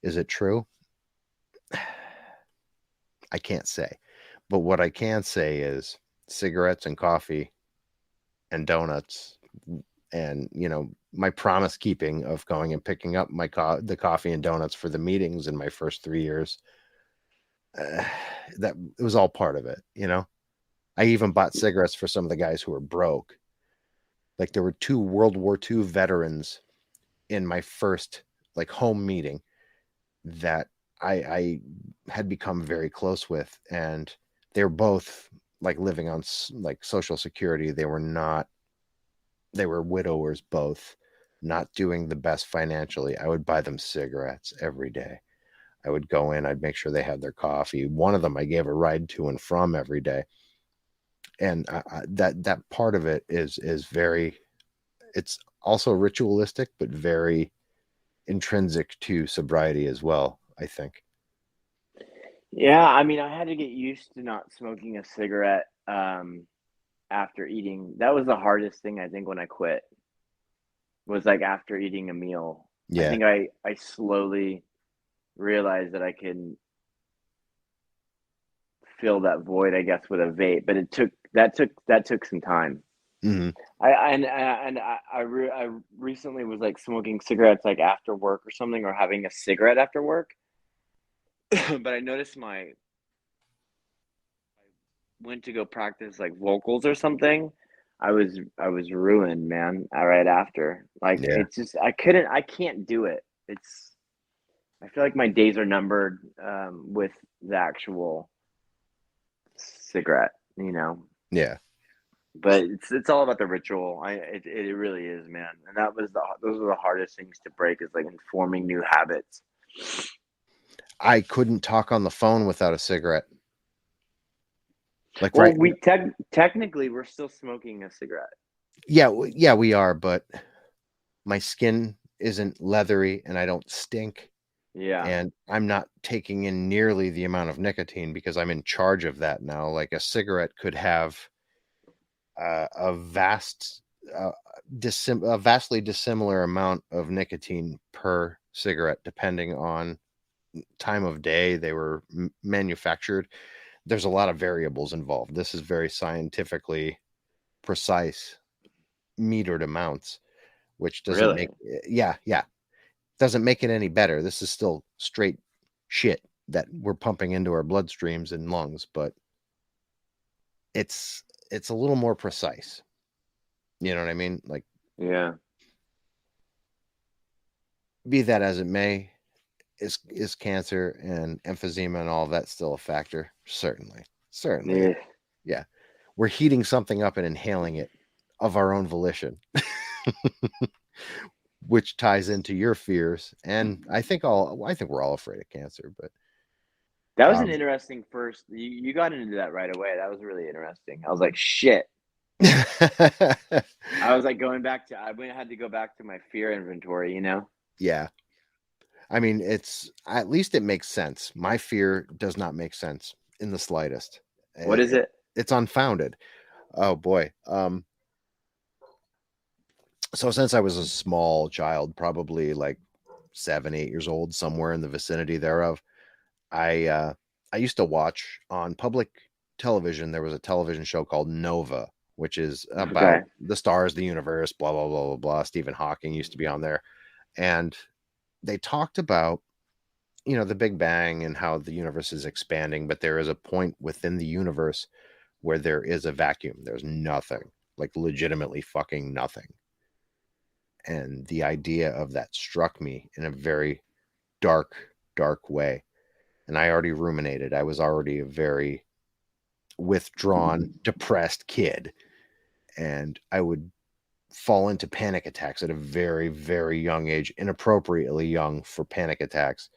Is it true? I can't say. But what I can say is cigarettes and coffee and donuts and my promise keeping of going and picking up the coffee and donuts for the meetings in my first 3 years, that it was all part of it. I even bought cigarettes for some of the guys who were broke. Like there were 2 World War II veterans in my first like home meeting that I had become very close with, and they were both like living on like Social Security. They were widowers both, not doing the best financially. I would buy them cigarettes every day. I would go in, I'd make sure they had their coffee. One of them I gave a ride to and from every day. And that part of it is very, it's also ritualistic, but very intrinsic to sobriety as well, I think. Yeah, I mean, I had to get used to not smoking a cigarette after eating. That was the hardest thing I think when I quit. Was like after eating a meal. I Yeah. think I slowly realize that I can fill that void, I guess, with a vape. But that took some time. Mm-hmm. I recently was like smoking cigarettes like after work or something, or having a cigarette after work. But I noticed I went to go practice like vocals or something. I was ruined, man. Right after, like, Yeah. it's just I can't do it. It's I feel like my days are numbered with the actual cigarette, you know. Yeah. But it's all about the ritual. It really is, man. And those are the hardest things to break, is like informing new habits. I couldn't talk on the phone without a cigarette. Like, Well, right. technically we're still smoking a cigarette. Yeah. Yeah, we are. But my skin isn't leathery and I don't stink. Yeah, And I'm not taking in nearly the amount of nicotine because I'm in charge of that now. Like a cigarette could have a vastly dissimilar amount of nicotine per cigarette, depending on time of day they were manufactured. There's a lot of variables involved. This is very scientifically precise, metered amounts, which doesn't really. make doesn't make it any better. This is still straight shit that we're pumping into our bloodstreams and lungs, but it's a little more precise. You know what I mean? Like, Yeah, be that as it may, is cancer and emphysema and all of that still a factor? Certainly. yeah, Yeah, we're heating something up and inhaling it of our own volition, which ties into your fears. And I think we're all afraid of cancer, but that was an um, interesting first. You got into that right away. That was really interesting. I was like, shit. I was like going back to I had to go back to my fear inventory. You know. yeah. I mean, at least it makes sense. My fear does not make sense in the slightest. What is it? It's unfounded. Oh boy. So since I was a small child, probably like 7, 8 years old, somewhere in the vicinity thereof, I used to watch on public television. There was a television show called Nova, which is about Okay. the stars, the universe, blah blah blah blah blah. Stephen Hawking used to be on there, and they talked about, the Big Bang and how the universe is expanding, but there is a point within the universe where there is a vacuum. There's nothing, like legitimately fucking nothing. And the idea of that struck me in a very dark way. And I already ruminated. I was already a very withdrawn, depressed kid. And I would fall into panic attacks at a very, very young age, inappropriately young for panic attacks,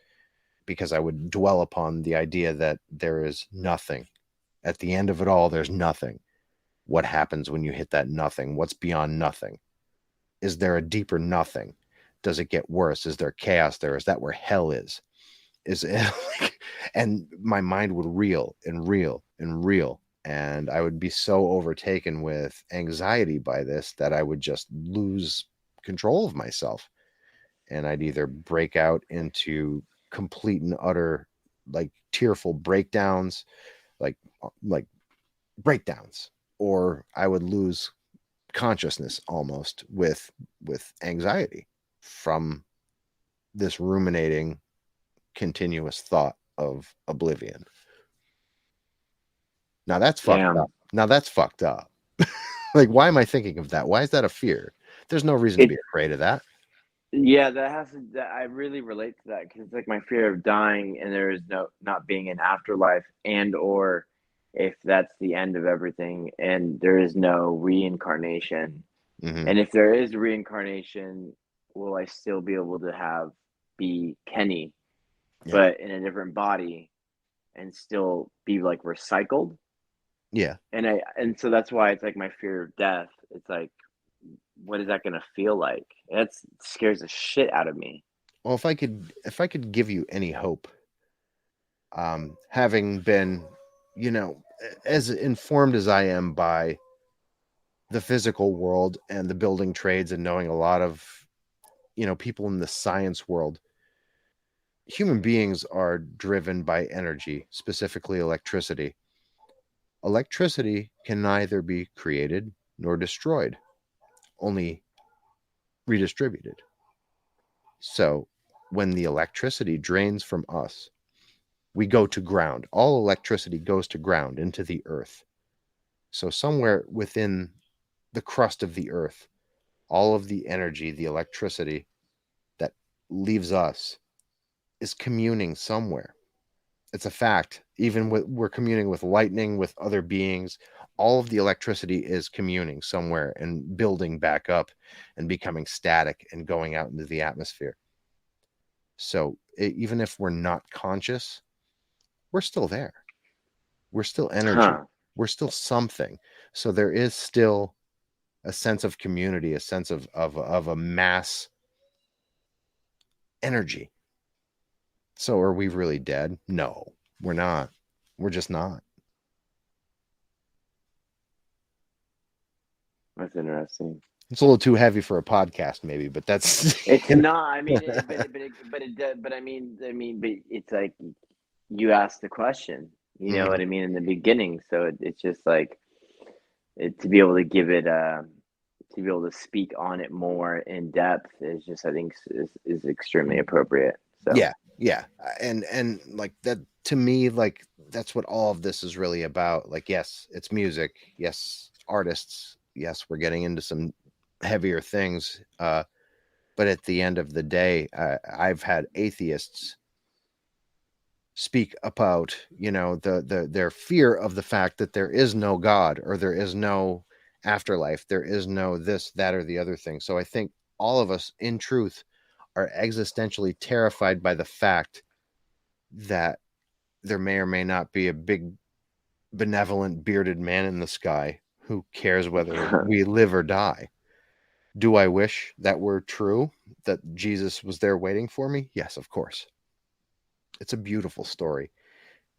because I would dwell upon the idea that there is nothing. At the end of it all, there's nothing. What happens when you hit that nothing? What's beyond nothing? Is there a deeper nothing? Does it get worse? Is there chaos there? Is that where hell is? Is it like, and my mind would reel and reel and reel. And I would be so overtaken with anxiety by this that I would just lose control of myself. And I'd either break out into complete and utter, like, tearful breakdowns, like breakdowns, or I would lose consciousness almost with anxiety from this ruminating continuous thought of oblivion. Now that's fucked Damn. up. Like, why am I thinking of that? Why is that a fear? There's no reason to It be afraid of that. Yeah, I really relate to that, because it's like my fear of dying, and there is not being an afterlife, and or if that's the end of everything and there is no reincarnation. Mm-hmm. And if there is reincarnation, will I still be able to be Kenny, Yeah. but in a different body, and still be like recycled? Yeah. And so that's why it's like my fear of death. It's like, what is that going to feel like? That scares the shit out of me. Well, if I could give you any hope, having been, as informed as I am by the physical world and the building trades, and knowing a lot of, people in the science world, human beings are driven by energy, specifically electricity. Electricity can neither be created nor destroyed, only redistributed. So when the electricity drains from us, we go to ground. All electricity goes to ground, into the earth. So somewhere within the crust of the earth, all of the energy, the electricity that leaves us is communing somewhere. It's a fact. Even we're communing with lightning, with other beings. All of the electricity is communing somewhere and building back up and becoming static and going out into the atmosphere. So even if we're not conscious, we're still there. We're still energy. Huh. We're still something. So there is still a sense of community, a sense of a mass energy. So are we really dead? No, we're not. We're just not. That's interesting. It's a little too heavy for a podcast, maybe, but that's It's not. I mean, but I mean, but it's like you asked the question. You know what I mean in the beginning. So it's just like to be able to give it, to be able to speak on it more in depth is just, I think, is extremely appropriate. So yeah, and like that to me, like that's what all of this is really about. Like, yes, it's music. Yes, artists. Yes, we're getting into some heavier things. But at the end of the day, I've had atheists speak about, their fear of the fact that there is no God, or there is no afterlife, there is no this, that, or the other thing. So I think all of us, in truth, are existentially terrified by the fact that there may or may not be a big benevolent bearded man in the sky who cares whether we live or die. Do I wish that were true, that Jesus was there waiting for me? Yes, of course. It's a beautiful story.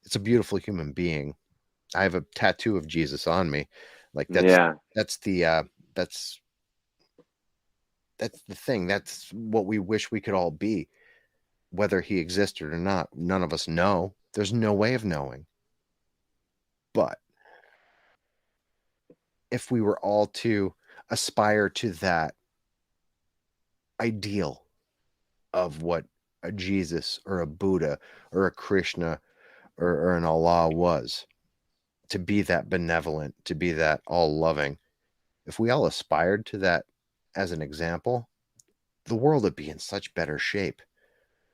It's a beautiful human being. I have a tattoo of Jesus on me. Like that's the thing. That's what we wish we could all be. Whether he existed or not, none of us know. There's no way of knowing. But if we were all to aspire to that ideal of what a Jesus or a Buddha or a Krishna or an Allah was, to be that benevolent, to be that all loving, if we all aspired to that as an example, the world would be in such better shape.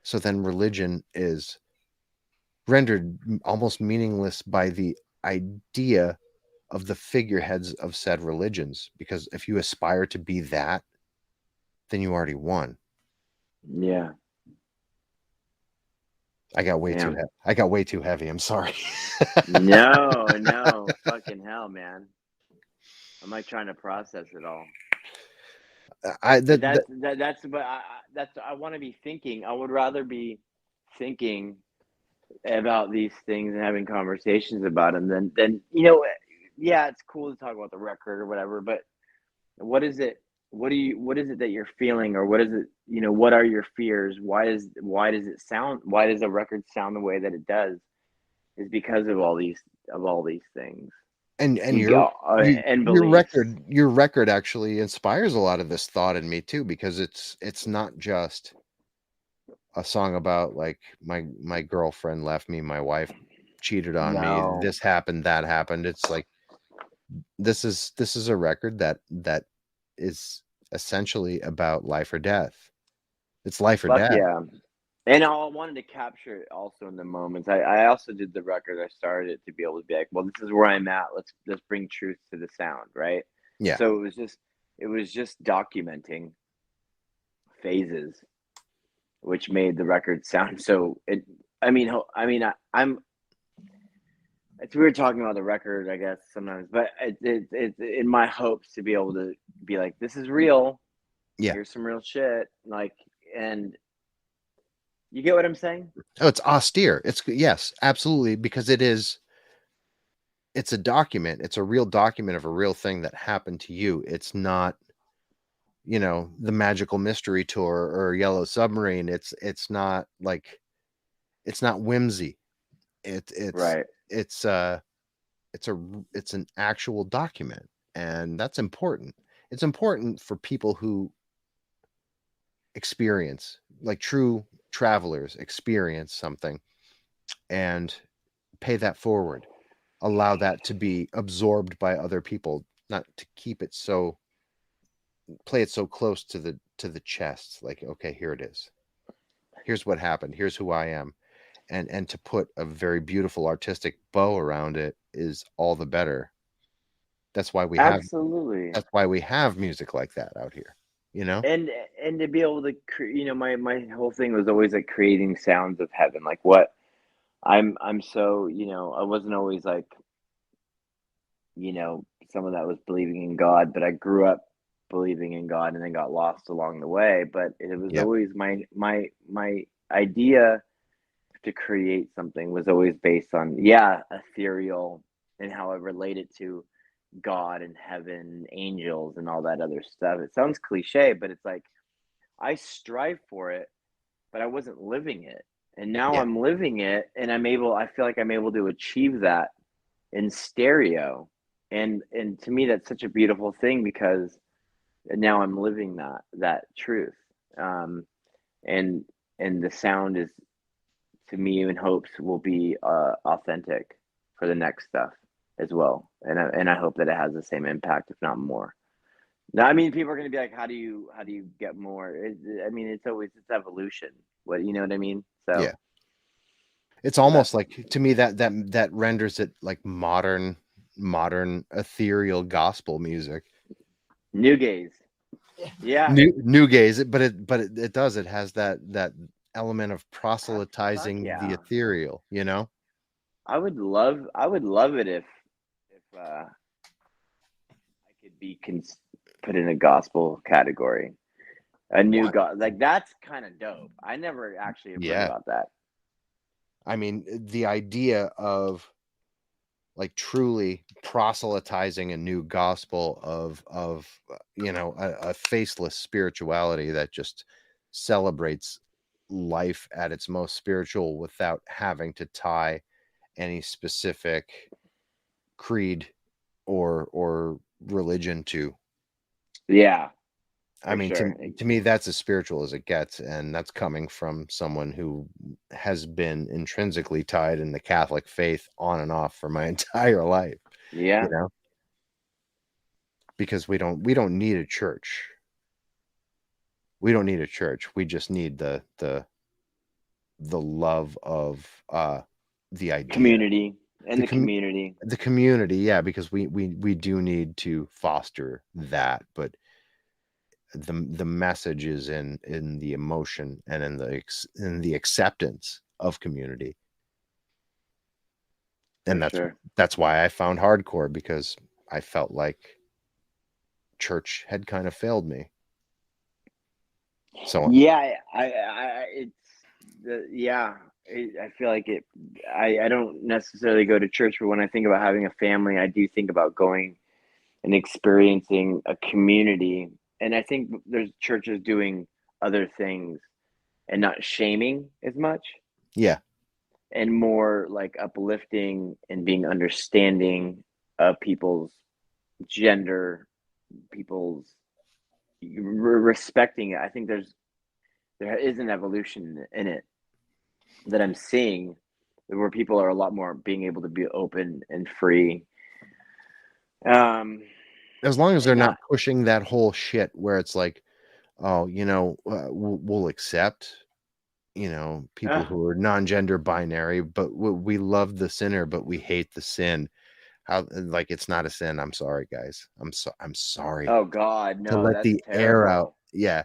So then religion is rendered almost meaningless by the idea of the figureheads of said religions, because if you aspire to be that, then you already won. Yeah. I got way too heavy. I'm sorry. No, fucking hell, man. I'm like trying to process it all. I want to be thinking. I would rather be thinking about these things and having conversations about them than yeah, it's cool to talk about the record or whatever, but what is it? What is it that you're feeling, or what is it? What are your fears? Why does the record sound the way that it does? Is because of all these things. And your record actually inspires a lot of this thought in me too, because it's not just a song about like my girlfriend left me, my wife cheated on me, this happened, that happened. It's like this is a record that is essentially about life or death. It's life or death. Yeah. And I wanted to capture it also in the moments. I also did the record. I started it to be able to be like, well, this is where I'm at. Let's bring truth to the sound, right? Yeah. So it was just documenting phases, which made the record sound so. It's weird talking about the record, I guess, sometimes, but it's in my hopes to be able to be like, this is real. Yeah. Here's some real shit. Like, and you get what I'm saying? Oh, it's austere. Yes, absolutely. Because it's a document. It's a real document of a real thing that happened to you. It's not, the Magical Mystery Tour or Yellow Submarine. It's not like It's not whimsy. It's Right. it's it's an actual document, and that's important. It's important for people who experience, like true travelers experience something and pay that forward, allow that to be absorbed by other people, not to keep it so, play it so close to the chest, like, okay, here it is, here's what happened, here's who I am. And to put a very beautiful artistic bow around it is all the better. That's why we have Absolutely. that's why we have music like that out here, you know. And to be able to my whole thing was always like creating sounds of heaven. Like what I'm so, I wasn't always like, someone that was believing in God, but I grew up believing in God and then got lost along the way. But it was Yep. always my idea to create something was always based on, ethereal, and how I relate it to God and heaven, angels, and all that other stuff. It sounds cliche, but it's like I strive for it, but I wasn't living it. And now Yeah. I'm living it, and I feel like I'm able to achieve that in stereo. And to me that's such a beautiful thing, because now I'm living that truth. Um and and the sound is, to me, in hopes will be authentic for the next stuff as well. And I hope that it has the same impact, if not more. Now, I mean, people are going to be like, how do you get more? I mean, it's evolution. What, you know what I mean? Yeah. So It's so that's almost like, to me, that renders it like modern ethereal gospel music. new gaze. Yeah. New gaze, but it does, it has that element of Fuck proselytizing the yeah. ethereal, you know. I would love it if I could be put in a gospel category. A new What? God, like that's kind of dope. I never actually have heard Yeah, about that. I mean, the idea of like truly proselytizing a new gospel of a faceless spirituality that just celebrates life at its most spiritual without having to tie any specific creed or religion to. Yeah, I for mean, sure. to me, that's as spiritual as it gets, and that's coming from someone who has been intrinsically tied in the Catholic faith on and off for my entire life. You Yeah, know, because we don't need a church. We don't need a church. We just need the love of the idea, community and the the com- community. the community. Yeah, because we do need to foster that, but the message is in the emotion and in the acceptance of community. For And that's sure. that's why I found hardcore, because I felt like church had kind of failed me. So Yeah, it's yeah. I feel like it. I don't necessarily go to church, but when I think about having a family, I do think about going and experiencing a community. And I think there's churches doing other things and not shaming as much, yeah, and more like uplifting and being understanding of people's gender, people's respecting it. I think there is an evolution in it that I'm seeing, where people are a lot more being able to be open and free. Um, as long as they're and not not, pushing that whole shit where it's like, oh, we'll accept, people uh, who are non-gender binary, but we love the sinner, but we hate the sin. How, like, it's not a sin. I'm sorry, guys. I'm sorry oh God, to no, let that's the air out. terrible. Yeah.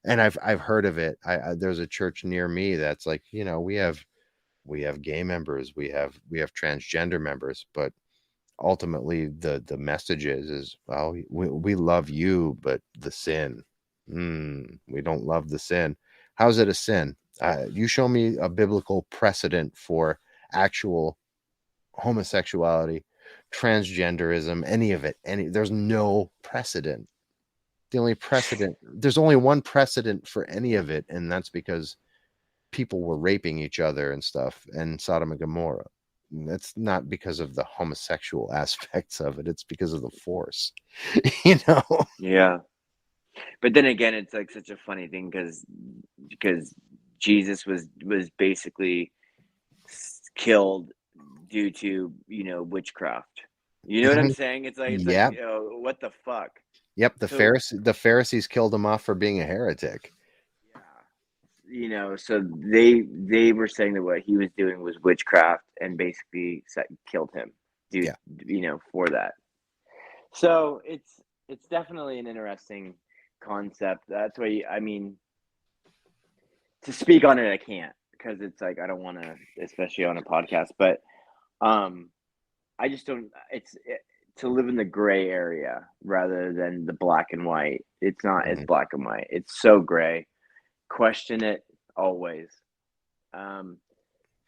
And I've heard of it. There's a church near me that's like, we have gay members, we have transgender members, but ultimately the message is, well, we love you, but the sin, we don't love the sin. How's it a sin? You show me a biblical precedent for actual homosexuality, transgenderism, any of it. There's no precedent. There's only one precedent for any of it, and that's because people were raping each other and stuff, and Sodom and Gomorrah. And that's not because of the homosexual aspects of it. It's because of the force, you know? Yeah. But then again, it's like such a funny thing because Jesus was basically killed due to, witchcraft. You know what I'm saying? It's like Yep. what the fuck? Yep. So The Pharisees killed him off for being a heretic. yeah, so they were saying that what he was doing was witchcraft and basically killed him due, for that. So it's definitely an interesting concept. That's why I mean, to speak on it, I can't because it's like I don't want to, especially on a podcast. But I just don't. To live in the gray area rather than the black and white. It's not as black and white. It's so gray. Question it always.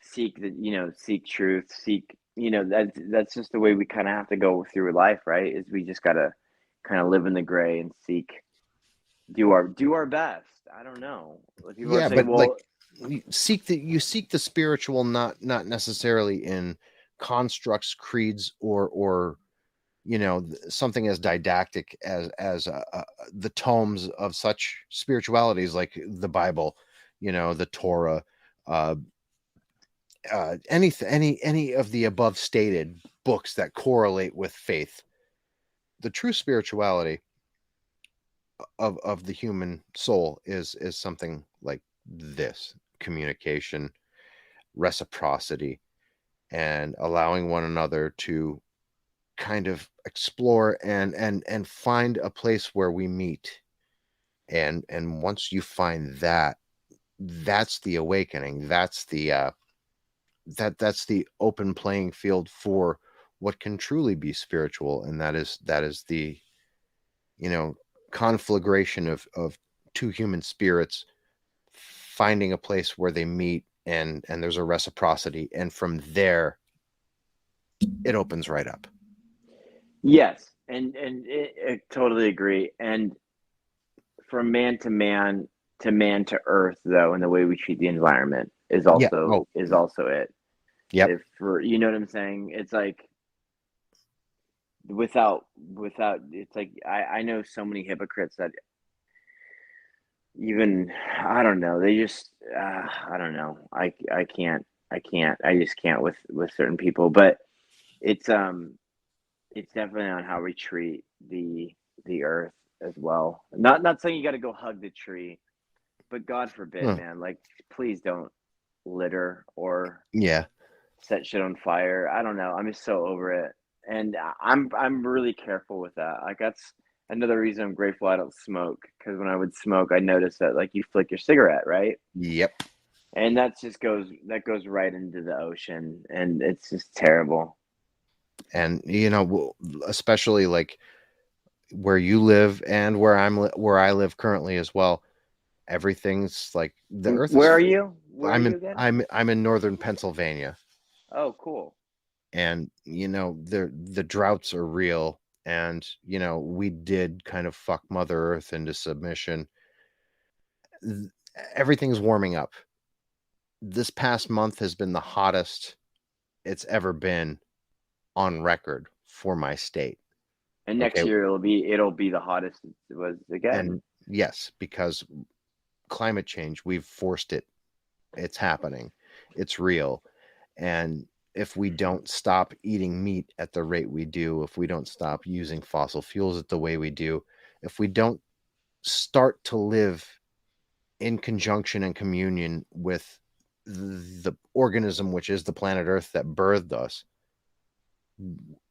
Seek truth. Seek. That's just the way we kind of have to go through life, right? Is we just gotta kind of live in the gray and do our best. I don't know. People are saying, but well, you seek the spiritual, not necessarily in constructs, creeds, or something as didactic as the tomes of such spiritualities like the Bible, the Torah, any of the above stated books that correlate with faith. The true spirituality of the human soul is something like this: communication, reciprocity, and allowing one another to kind of explore and find a place where we meet. And once you find that, that's the awakening. That's the that's the open playing field for what can truly be spiritual, and that is the conflagration of two human spirits finding a place where they meet, and there's a reciprocity, and from there it opens right up. Yes, and I totally agree. And from man to earth, though, and the way we treat the environment is also it. Yep. If you know what I'm saying, it's like without it's like I know so many hypocrites that even I don't know, they just I don't know, I can't I just can't with certain people. But it's definitely on how we treat the earth as well. Not saying you got to go hug the tree, but God forbid, man, like please don't litter or set shit on fire. I don't know. I'm just so over it, and I'm really careful with that. Like that's another reason I'm grateful I don't smoke, because when I would smoke, I noticed that like you flick your cigarette, right? Yep. And that goes right into the ocean, and it's just terrible. And especially like where you live and where I live currently as well, everything's like the earth Where is are you? Where are you again? I'm in northern Pennsylvania. Oh, cool. And the droughts are real, and we did kind of fuck Mother Earth into submission. Everything's warming up. This past month has been the hottest it's ever been on record for my state. And next year it'll be the hottest it was again. And yes, because climate change, we've forced it. It's happening. It's real. And if we don't stop eating meat at the rate we do, if we don't stop using fossil fuels at the way we do, if we don't start to live in conjunction and communion with the organism, which is the planet Earth that birthed us,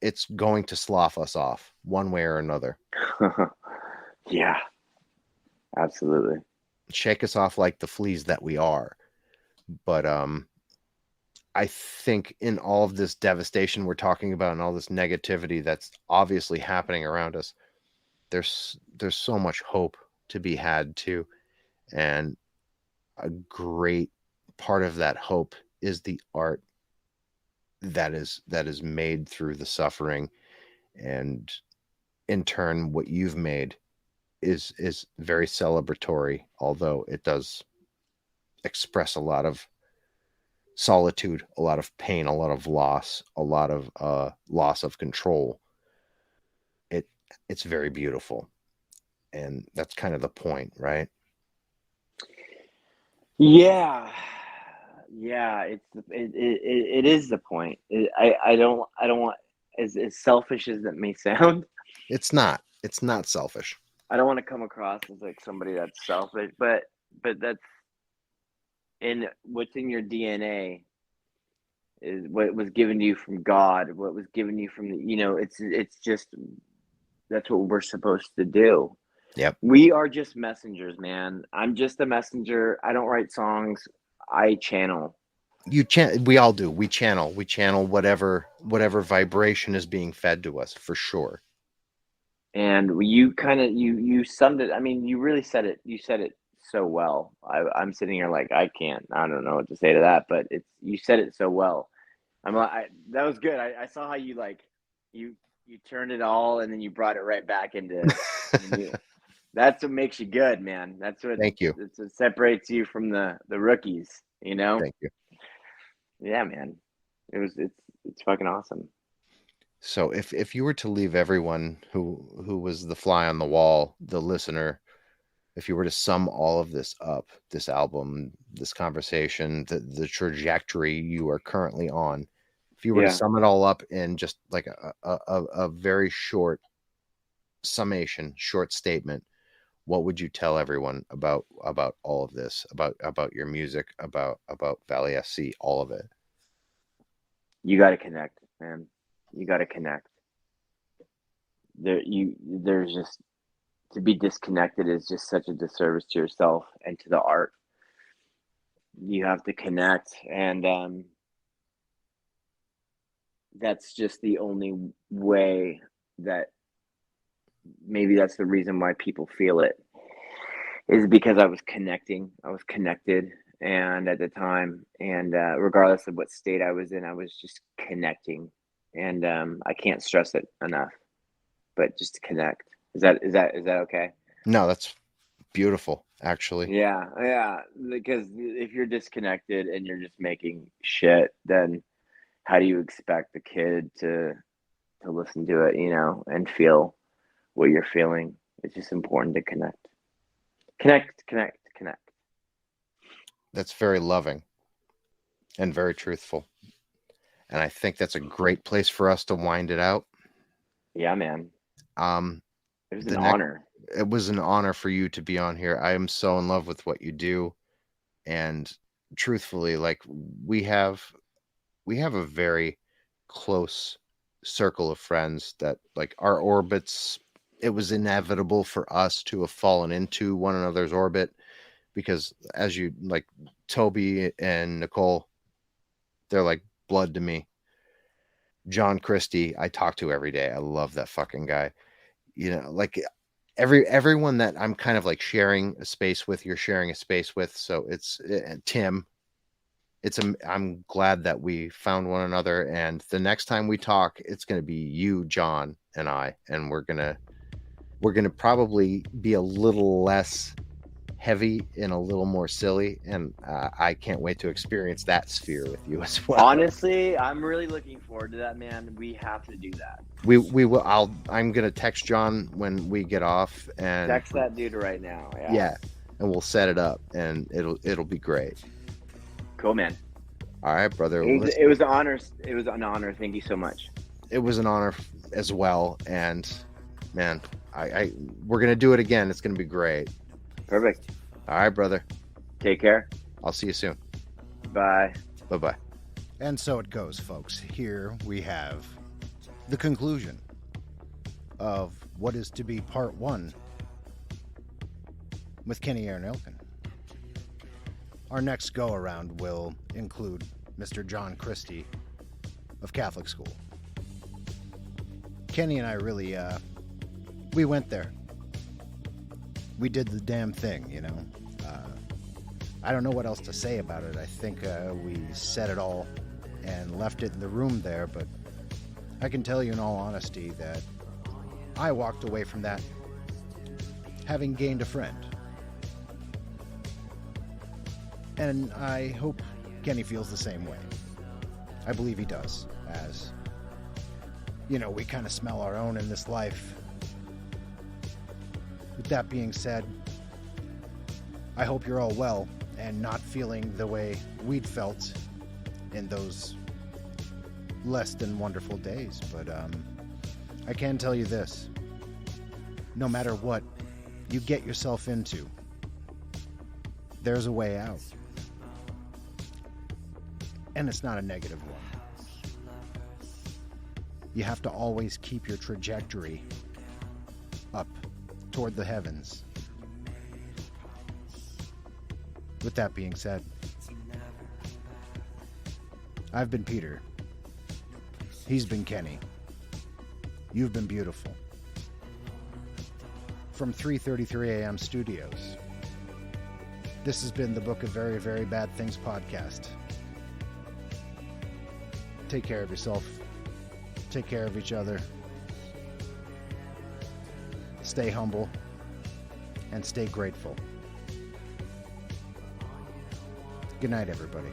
it's going to slough us off one way or another. Yeah, absolutely. Shake us off like the fleas that we are. But I think in all of this devastation we're talking about and all this negativity that's obviously happening around us, there's so much hope to be had too. And a great part of that hope is the art that is made through the suffering. And in turn, what you've made is very celebratory, although it does express a lot of solitude, a lot of pain, a lot of loss, a lot of loss of control. It's very beautiful, and that's kind of the point, right? Yeah, it is the point. I don't want, as selfish as that may sound, It's not selfish. I don't want to come across as like somebody that's selfish, but that's in what's in your DNA is what was given to you from God, what was given you from the, it's just, that's what we're supposed to do. Yep. We are just messengers, man. I'm just a messenger. I don't write songs. I channel. We all do. We channel whatever vibration is being fed to us, for sure. And you kind of, you summed it. I mean, you really said it. You said it so well. I'm sitting here like, I don't know what to say to that, but you said it so well. That was good. I saw how you you turned it all and then you brought it right back into that's what makes you good, man. That's what, thank you. That's what separates you from the rookies, Thank you. Yeah, man. It's fucking awesome. So if you were to leave everyone who was the fly on the wall, the listener, if you were to sum all of this up, this album, this conversation, the trajectory you are currently on, if you were to sum it all up in just like a very short summation, short statement, what would you tell everyone about all of this, about your music, about Vali S.C, all of it? You got to connect, man. You got to connect. There's just, to be disconnected is just such a disservice to yourself and to the art. You have to connect, and that's just the only way that, maybe that's the reason why people feel it, is because I was connected, and at the time, and regardless of what state I was in, I was just connecting, and I can't stress it enough, but just to connect. Is that okay? No, that's beautiful, actually. Yeah, because if you're disconnected and you're just making shit, then how do you expect the kid to listen to it, and feel what you're feeling? It's just important to connect. That's very loving and very truthful, and I think that's a great place for us to wind it out. Yeah, man. It was an honor. It was an honor for you to be on here. I am so in love with what you do, and truthfully, like, we have a very close circle of friends that, like, our orbits, it was inevitable for us to have fallen into one another's orbit, because as you, like, Toby and Nicole, they're like blood to me. John Christie, I talk to every day. I love that fucking guy. Like, everyone that I'm kind of like sharing a space with, you're sharing a space with. So it's Tim. I'm glad that we found one another, and the next time we talk, it's going to be you, John, and I, and we're going to probably be a little less heavy and a little more silly, and I can't wait to experience that sphere with you as well. Honestly, I'm really looking forward to that, man. We have to do that. We will. I'm gonna text John when we get off, and text that dude right now. Yeah, and we'll set it up, and it'll be great. Cool, man. All right, brother. It was an honor. It was an honor. Thank you so much. It was an honor as well, and man, we're gonna do it again. It's gonna be great. Perfect. All right, brother. Take care. I'll see you soon. Bye. Bye-bye. And so it goes, folks. Here we have the conclusion of what is to be part 1 with Kenny, Aaron, Elkin. Our next go-around will include Mr. John Christie of Catholic School. Kenny and I really, we went there. We did the damn thing, I don't know what else to say about it. I think we said it all and left it in the room there, but I can tell you in all honesty that I walked away from that having gained a friend. And I hope Kenny feels the same way. I believe he does, as, you know, we kind of smell our own in this life. With that being said, I hope you're all well and not feeling the way we'd felt in those less than wonderful days. But I can tell you this. No matter what you get yourself into, there's a way out. And it's not a negative one. You have to always keep your trajectory up toward the heavens. With that being said, I've been Peter. He's been Kenny. You've been beautiful. From 3:33 a.m. Studios, this has been the Book of Very, Very Bad Things podcast. Take care of yourself. Take care of each other. Stay humble. And stay grateful. Good night, everybody.